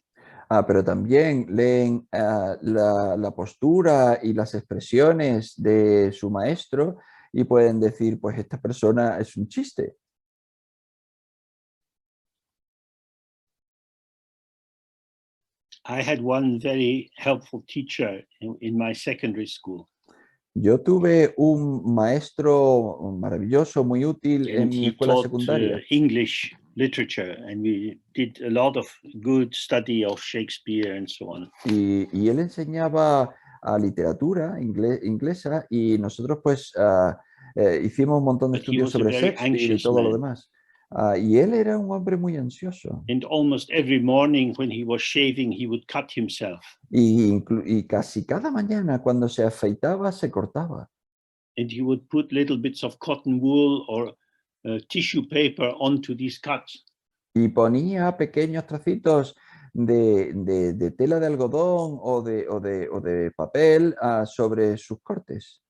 Pero también leen la postura y las expresiones de su maestro y pueden decir, pues esta persona es un chiste. I had one very helpful teacher in my secondary school. Yo tuve un maestro maravilloso, muy útil en And mi he escuela taught secundaria. English literature, and we did a lot of good study of Shakespeare and so on. Y él enseñaba literatura inglesa y nosotros pues hicimos un montón de But he estudios was a sobre very Shakespeare y anxious todo lo man. demás. Y él era un hombre muy ansioso. And almost every morning when he was shaving, he would cut himself. Y casi cada mañana cuando se afeitaba, se cortaba. And he would put little bits of cotton wool or tissue paper onto these cuts. Y ponía pequeños trocitos de tela de algodón o de papel sobre sus cortes.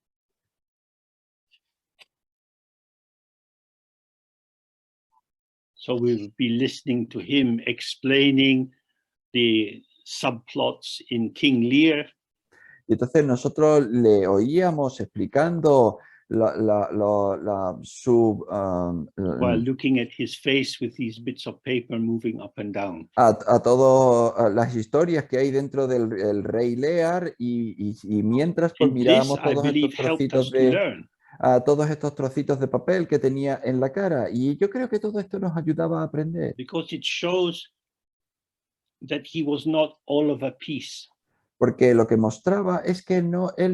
So we would be listening to him explaining the subplots in King Lear. Y entonces nosotros le oíamos explicando While looking at his face with these bits of paper moving up and down. a todas las historias que hay dentro del rey Lear y mientras pues And this, mirábamos I believe, helped us to learn. todos estos trocitos de papel que tenía en la cara. Y yo creo que todo esto nos ayudaba a aprender. Because it shows that he was not all of a piece. Porque lo que mostraba es que él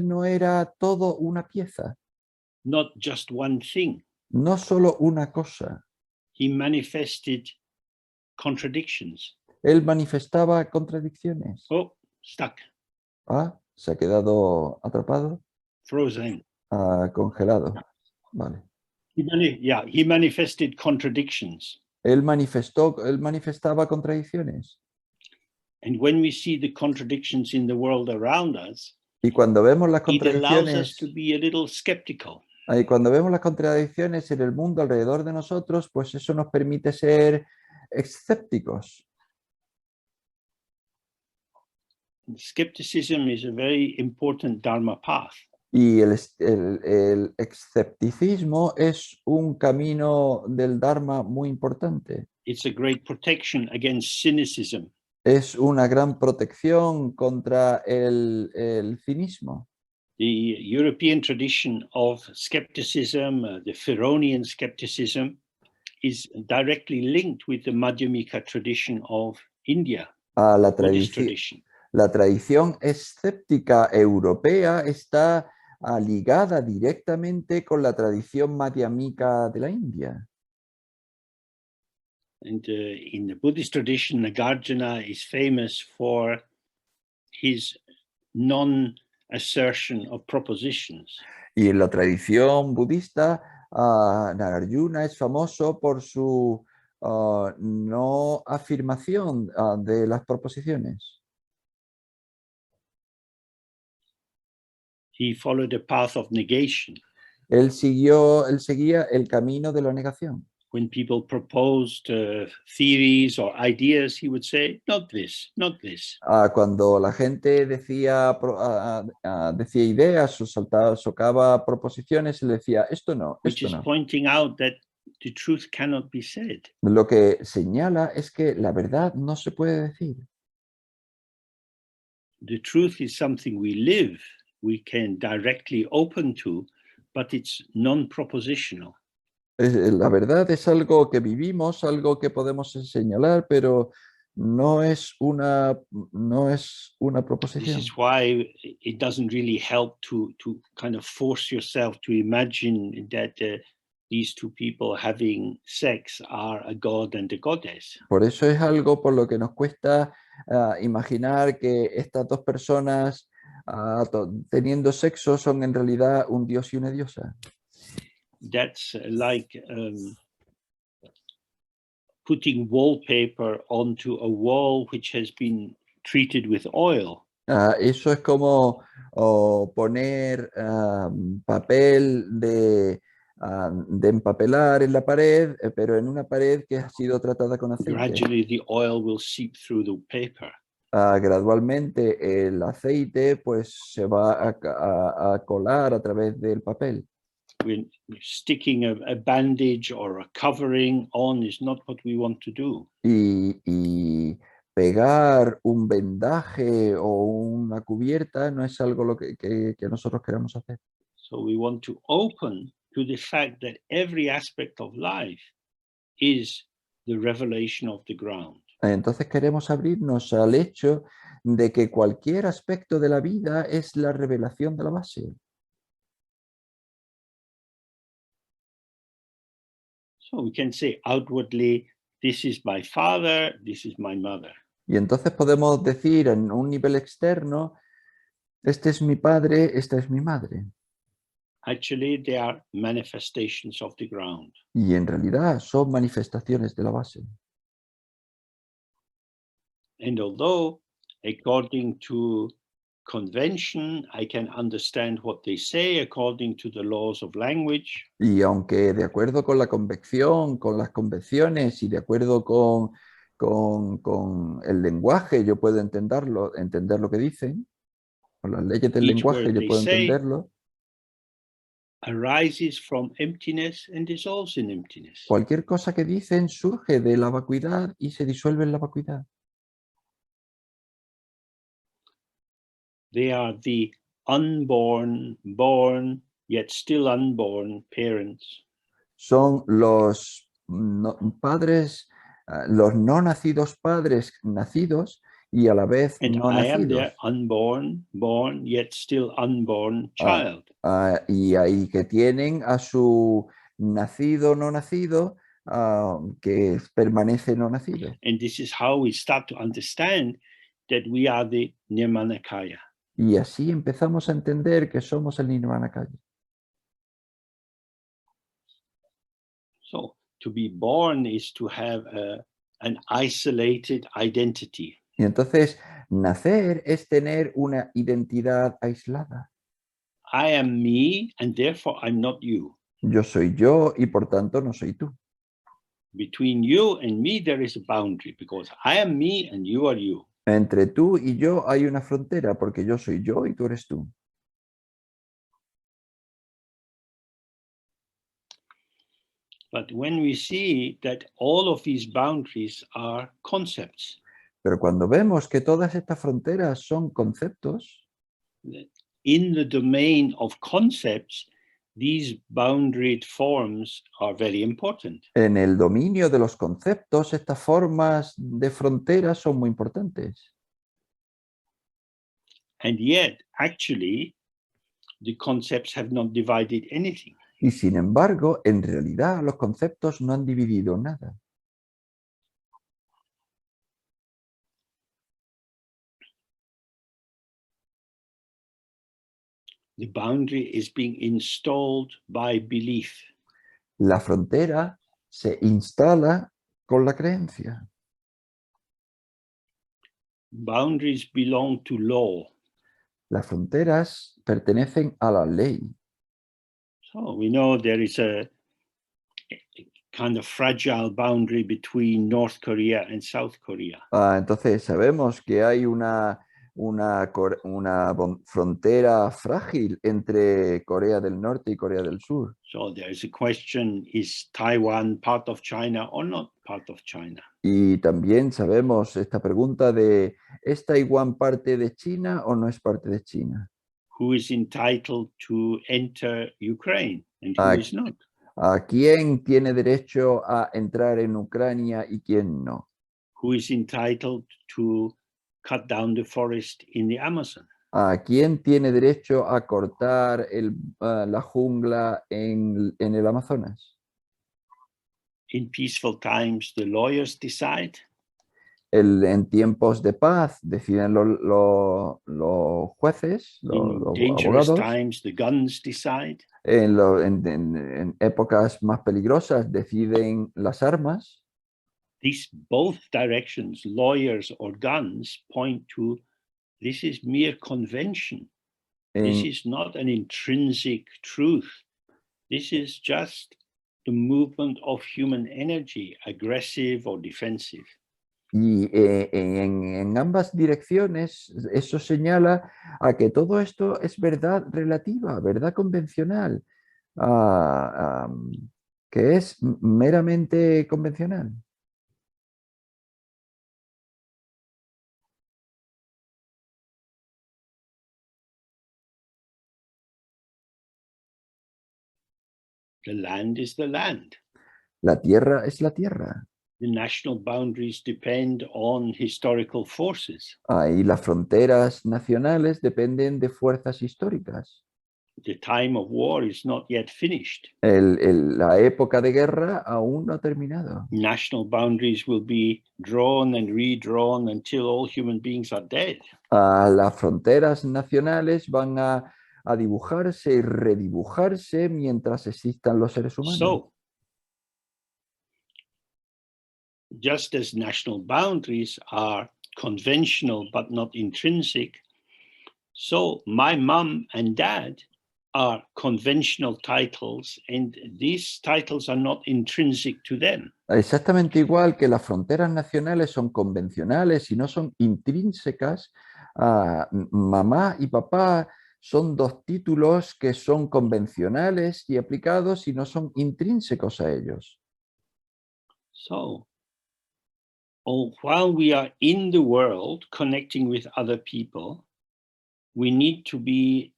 no era todo una pieza, Not just one thing. no solo una cosa. He manifested contradictions. Él manifestaba contradicciones. Oh, stuck. Se ha quedado atrapado, Frozen. congelado. Vale. He manifested contradictions. Él manifestaba contradicciones. And when we see the contradictions in the world around us, Y cuando vemos las it allows us contradicciones, to be a little skeptical. y cuando vemos las contradicciones en el mundo alrededor de nosotros, pues eso nos permite ser escépticos. Skepticism is a very important Dharma path. Y el escepticismo es un camino del Dharma muy importante. It's a great protection against cynicism. Es una gran protección contra el cinismo. The European tradition of skepticism, the Pharonean skepticism, is directly linked with the Madhyamika tradition of India, Buddhist tradition. La tradición escéptica europea está ligada directamente con la tradición madhyamika de la India. And in the Buddhist tradition, Nagarjuna is famous for his non-assertion of propositions. Y en la tradición budista, Nagarjuna es famoso por su no afirmación de las proposiciones. He followed the path of negation. Él seguía el camino de la negación. When people proposed theories or ideas, he would say, not this, not this. Cuando la gente decía ideas o socava proposiciones, él decía, esto no, Which esto is no. pointing out that the truth cannot be said. Lo que señala es que la verdad no se puede decir. The truth is something we live, we can directly open to, but it's non-propositional. La verdad es algo que vivimos, algo que podemos señalar, pero no es una proposición. This is why it doesn't really help to kind of force yourself to imagine that these two people having sex are a god and a goddess. Por eso es algo por lo que nos cuesta imaginar que estas dos personas teniendo sexo son en realidad un dios y una diosa. That's like putting wallpaper onto a wall which has been treated with oil. Eso es como o poner papel de empapelar en la pared, pero en una pared que ha sido tratada con aceite. Gradually the oil will seep through the paper. Gradualmente el aceite pues se va a colar a través del papel. When sticking a bandage or a covering on is not what we want to do. Y pegar un vendaje o una cubierta no es algo que nosotros queremos hacer. So we want to open to the fact that every aspect of life is the revelation of the ground. Entonces queremos abrirnos al hecho de que cualquier aspecto de la vida es la revelación de la base. So we can say outwardly, this is my father, this is my mother. Y entonces podemos decir en un nivel externo, este es mi padre, esta es mi madre. Actually, they are manifestations of the ground. Y en realidad son manifestaciones de la base. And although, according to convention, I can understand what they say according to the laws of language. Y aunque de acuerdo con la convección, con las convenciones y de acuerdo con el lenguaje yo puedo entender lo que dicen, con las leyes del Each lenguaje word yo they puedo say entenderlo. arises from emptiness and dissolves in emptiness. Cualquier cosa que dicen surge de la vacuidad y se disuelve en la vacuidad. They are the unborn, born, yet still unborn parents. Son los padres, los no nacidos padres nacidos y a la vez And no I am nacidos. their unborn, born, yet still unborn child. Y ahí que tienen a su nacido no nacido, que permanece no nacido. And this is how we start to understand that we are the Nirmanakaya. Y así empezamos a entender que somos el Nirmanakaya. So to be born is to have an isolated identity. Y entonces nacer es tener una identidad aislada. I am me, and therefore I'm not you. Yo soy yo y por tanto no soy tú. Between you and me, there is a boundary because I am me and you are you. Entre tú y yo hay una frontera porque yo soy yo y tú eres tú. But when we see that all of these boundaries are concepts, Pero cuando vemos que todas estas fronteras son conceptos, in the domain of concepts, these boundaried forms are very important. en el dominio de los conceptos, estas formas de fronteras son muy importantes. And yet, actually, the concepts have not divided anything. Y sin embargo, en realidad los conceptos no han dividido nada. The boundary is being installed by belief. La frontera se instala con la creencia. Boundaries belong to law. Las fronteras pertenecen a la ley. So we know there is a kind of fragile boundary between North Korea and South Korea. Entonces sabemos que hay una frontera frágil entre Corea del Norte y Corea del Sur. So there is a question, is Taiwan part of China or not part of China? Y también sabemos esta pregunta de, ¿es Taiwán parte de China o no es parte de China? Who is entitled to enter Ukraine and who is not? ¿A quién tiene derecho a entrar en Ucrania y quién no? Who is entitled to cut down the forest in the Amazon? ¿A quién tiene derecho a cortar la jungla en el Amazonas? In peaceful times, the lawyers decide. En tiempos de paz deciden los jueces, In los dangerous abogados. times, the guns decide. En épocas más peligrosas deciden las armas. These both directions, lawyers or guns, point to this is mere convention. This is not an intrinsic truth. This is just the movement of human energy, aggressive or defensive. Y en ambas direcciones, eso señala a que todo esto es verdad relativa, verdad convencional, que es meramente convencional. The land is the land. La tierra es la tierra. The national boundaries depend on historical forces. Y las fronteras nacionales dependen de fuerzas históricas. The time of war is not yet finished. La época de guerra aún no ha terminado. National boundaries will be drawn and redrawn until all human beings are dead. Las fronteras nacionales van a dibujarse y redibujarse mientras existan los seres humanos. So, just as national boundaries are conventional but not intrinsic, so my mom and dad are conventional titles, and these titles are not intrinsic to them. Exactamente igual que las fronteras nacionales son convencionales y no son intrínsecas, mamá y papá son dos títulos que son convencionales y aplicados y no son intrínsecos a ellos. So, while we are in the world connecting with other people, we need to be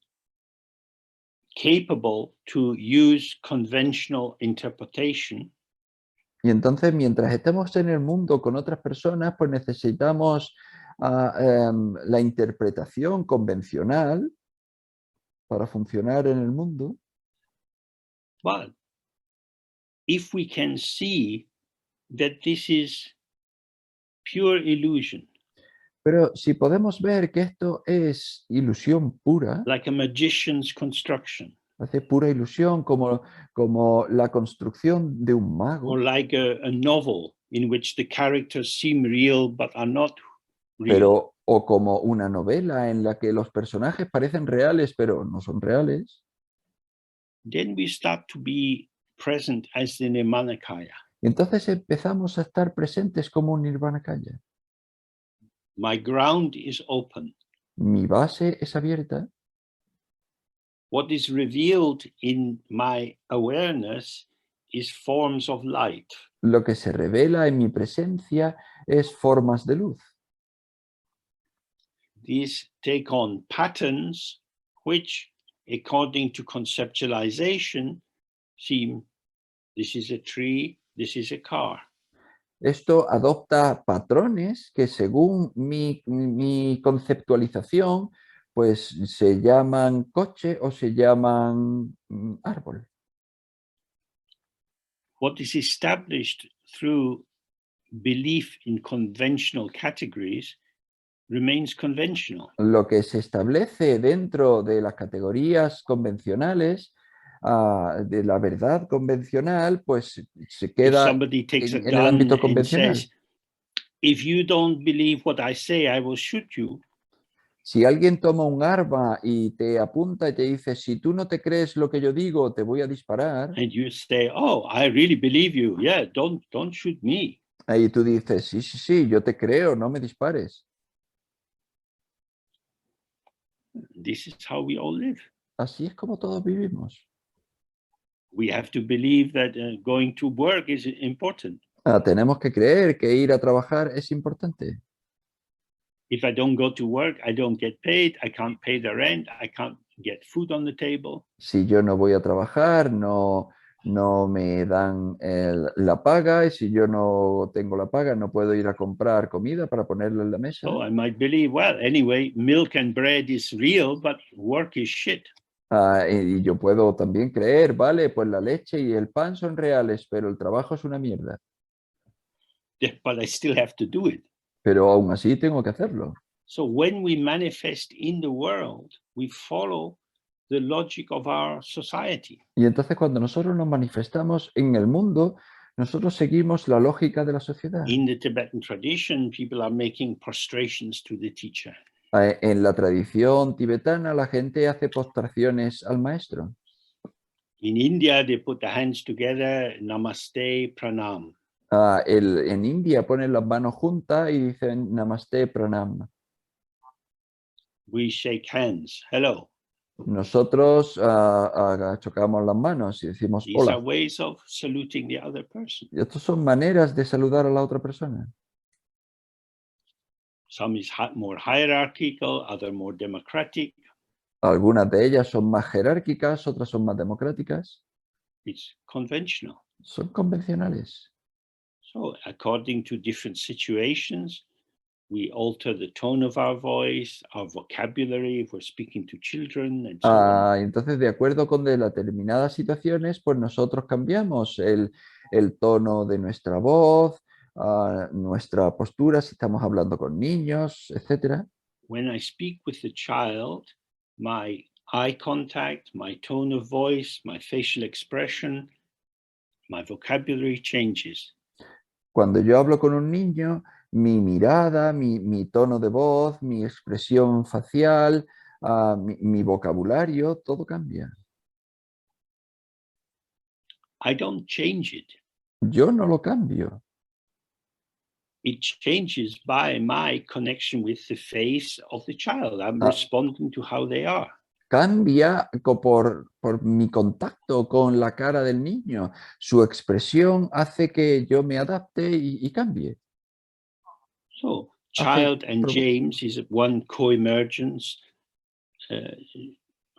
capable to use conventional interpretation. Y entonces, mientras estemos en el mundo con otras personas, pues necesitamos la interpretación convencional para funcionar en el mundo. But if we can see that this is pure illusion, Pero si podemos ver que esto es ilusión pura, like a magician's construction, hace pura ilusión como la construcción de un mago, or like a novel in which the characters seem real but are not real, pero o como una novela en la que los personajes parecen reales pero no son reales, then we start to be present as the Nirmanakaya. entonces empezamos a estar presentes como un Nirmanakaya. My ground is open. Mi base es abierta. What is revealed in my awareness is forms of light. Lo que se revela en mi presencia es formas de luz. These take on patterns which, according to conceptualization, seem this is a tree, this is a car. Esto adopta patrones que según mi conceptualización, pues se llaman coche o se llaman árbol. What is established through belief in conventional categories remains conventional. Lo que se establece dentro de las categorías convencionales, de la verdad convencional, pues se queda Somebody takes a en el gun ámbito and convencional. says, if you don't believe what I say, I will shoot you. Si alguien toma un arma y te apunta y te dice, si tú no te crees lo que yo digo, te voy a disparar. And you say, oh, I really believe you. Yeah, don't shoot me. Ahí tú dices, sí, sí, sí, yo te creo, no me dispares. This is how we all live. Así es como todos vivimos. We have to believe that going to work is important. Tenemos que creer que ir a trabajar es importante. If I don't go to work, I don't get paid. I can't pay the rent. I can't get food on the table. Si yo no voy a trabajar, no me dan la paga, y si yo no tengo la paga, no puedo ir a comprar comida para ponerla en la mesa. So I might believe, well, anyway, milk and bread is real, but work is shit. Y yo puedo también creer, vale, pues la leche y el pan son reales, pero el trabajo es una mierda. Yeah, but I still have to do it. Pero aún así tengo que hacerlo. So when we manifest in the world, we follow the logic of our society. Y entonces cuando nosotros nos manifestamos en el mundo, nosotros seguimos la lógica de la sociedad. In the Tibetan tradition, people are making prostrations to the teacher. En la tradición tibetana la gente hace postraciones al maestro. In India, they put the hands together, namaste, pranam. En India ponen las manos juntas y dicen Namaste Pranam. We shake hands, hello. Nosotros chocamos las manos y decimos These are hola. ways of saluting the other person. Y estas son maneras de saludar a la otra persona. Some is more hierarchical, other more democratic. Algunas de ellas son más jerárquicas, otras son más democráticas. It's conventional. Son convencionales. So according to different situations, we alter the tone of our voice, our vocabulary, if we're speaking to children, and so on. Entonces, de acuerdo con determinadas situaciones, pues nosotros cambiamos el tono de nuestra voz, nuestra postura, si estamos hablando con niños, etc. When I speak with the child, my eye contact, my tone of voice, my facial expression, my vocabulary changes. Cuando yo hablo con un niño, mi mirada, mi tono de voz, mi expresión facial, mi vocabulario, todo cambia. I don't change it. Yo no lo cambio. It changes by my connection with the face of the child. I'm responding to how they are. Cambia por mi contacto con la cara del niño. Su expresión hace que yo me adapte y cambie. So, child and James is one co-emergence.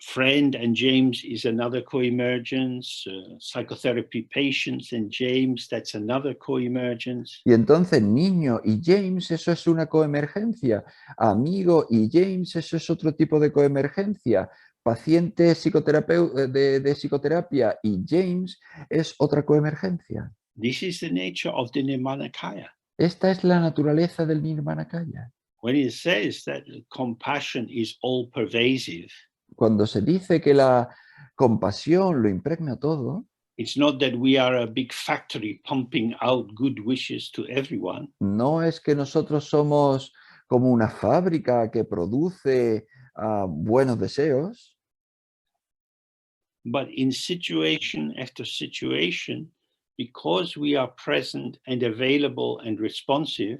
Friend and James is another co-emergence. Psychotherapy patients and James, that's another co-emergence. Y entonces niño y James, eso es una coemergencia. Amigo y James, eso es otro tipo de coemergencia. Paciente de psicoterapia y James es otra coemergencia. This is the nature of the Nirmanakaya. Esta es la naturaleza del Nirmanakaya. When it says that compassion is all pervasive, cuando se dice que la compasión lo impregna todo, it's not that we are a big factory pumping out good wishes to everyone. No es que nosotros somos como una fábrica que produce buenos deseos, But in situation after situation, because we are present and available and responsive,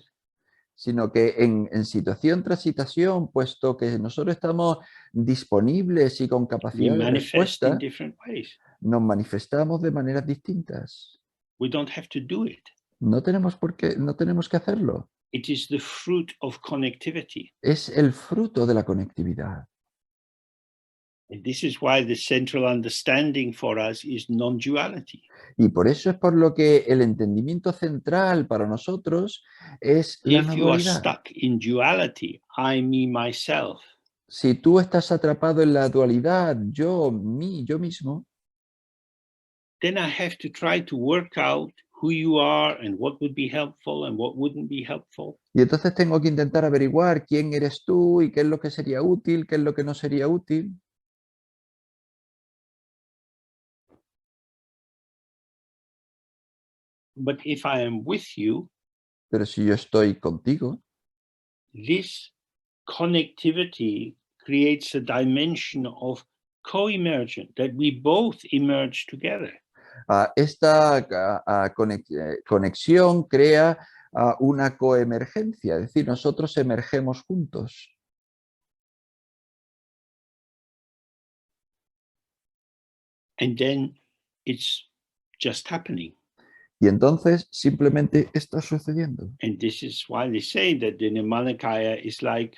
sino que en situación tras situación, puesto que nosotros estamos disponibles y con we capacidad de manifest in respuesta, different ways. nos manifestamos de maneras distintas. We don't have to do it. No tenemos que hacerlo. It is the fruit of connectivity. Es el fruto de la conectividad. And this is why the central understanding for us is non-duality. Y por eso es por lo que el entendimiento central para nosotros es la no If you are dualidad. stuck in duality, I, me, myself, Si tú estás atrapado en la dualidad, yo, mí, yo mismo, then I have to try to work out who you are and what would be helpful and what wouldn't be helpful. y entonces tengo que intentar averiguar quién eres tú y qué es lo que sería útil, qué es lo que no sería útil. But if I am with you, Pero si yo estoy contigo, this connectivity creates a dimension of co-emergent, that we both emerge together. esta conexión crea una coemergencia, es decir, nosotros emergemos juntos. And then it's just happening. Y entonces simplemente está sucediendo. And this is why they say that the Nirmanakaya is like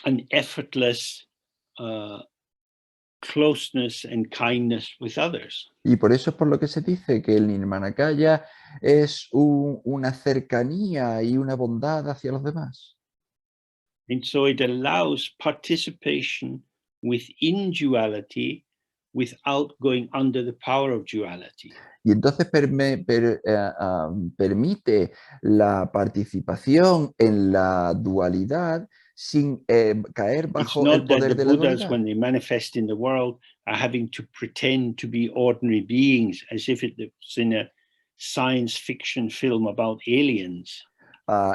an effortless closeness and kindness with others. Y por eso es por lo que se dice que el Nirmanakaya es una cercanía y una bondad hacia los demás. And so it allows participation within duality without going under the power of duality. Y entonces permite la participación en la dualidad sin caer It's bajo el not that poder the de la Buddhas, dualidad. when they manifest in the world, are having to pretend to be ordinary beings as if it was in a science fiction film about aliens.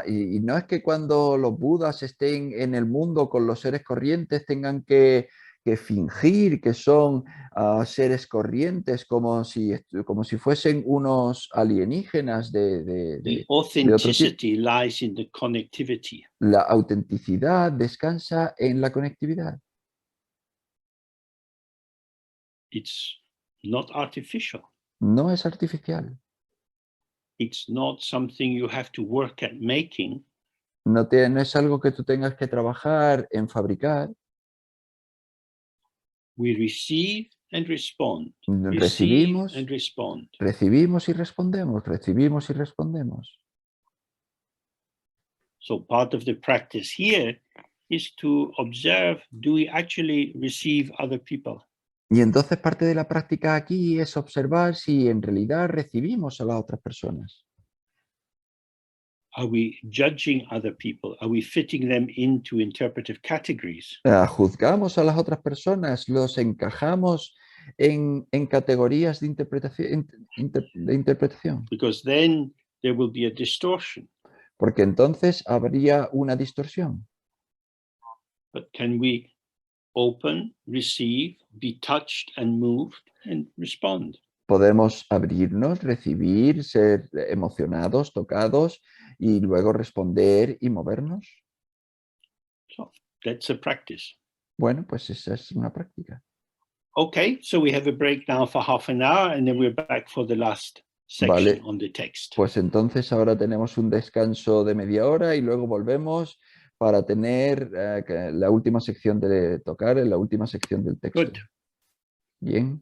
Y no es que cuando los budas estén en el mundo con los seres corrientes tengan que fingir que son seres corrientes como si fuesen unos alienígenas The de otro tipo. authenticity lies in the connectivity. La autenticidad descansa en la conectividad. It's not artificial. No es artificial. It's not something you have to work at making. No es algo que tú tengas que trabajar en fabricar. We receive and respond. Receive Recibimos, and respond. recibimos y respondemos, recibimos y respondemos. So part of the practice here is to observe, do we actually receive other people? Y entonces parte de la práctica aquí es observar si en realidad recibimos a las otras personas. Are we judging other people? Are we fitting them into interpretive categories? Juzgamos a las otras personas, los encajamos en categorías de interpretación. Because then there will be a distortion. Porque entonces habría una distorsión. But can we open, receive, be touched and moved and respond? Podemos abrirnos, recibir, ser emocionados, tocados y luego responder y movernos. So that's a practice. Bueno, pues esa es una práctica. Okay, so we have a break now for half an hour and then we're back for the last section on the text. Pues entonces ahora tenemos un descanso de media hora y luego volvemos para tener la última sección de tocar, la última sección del texto. Good. Bien.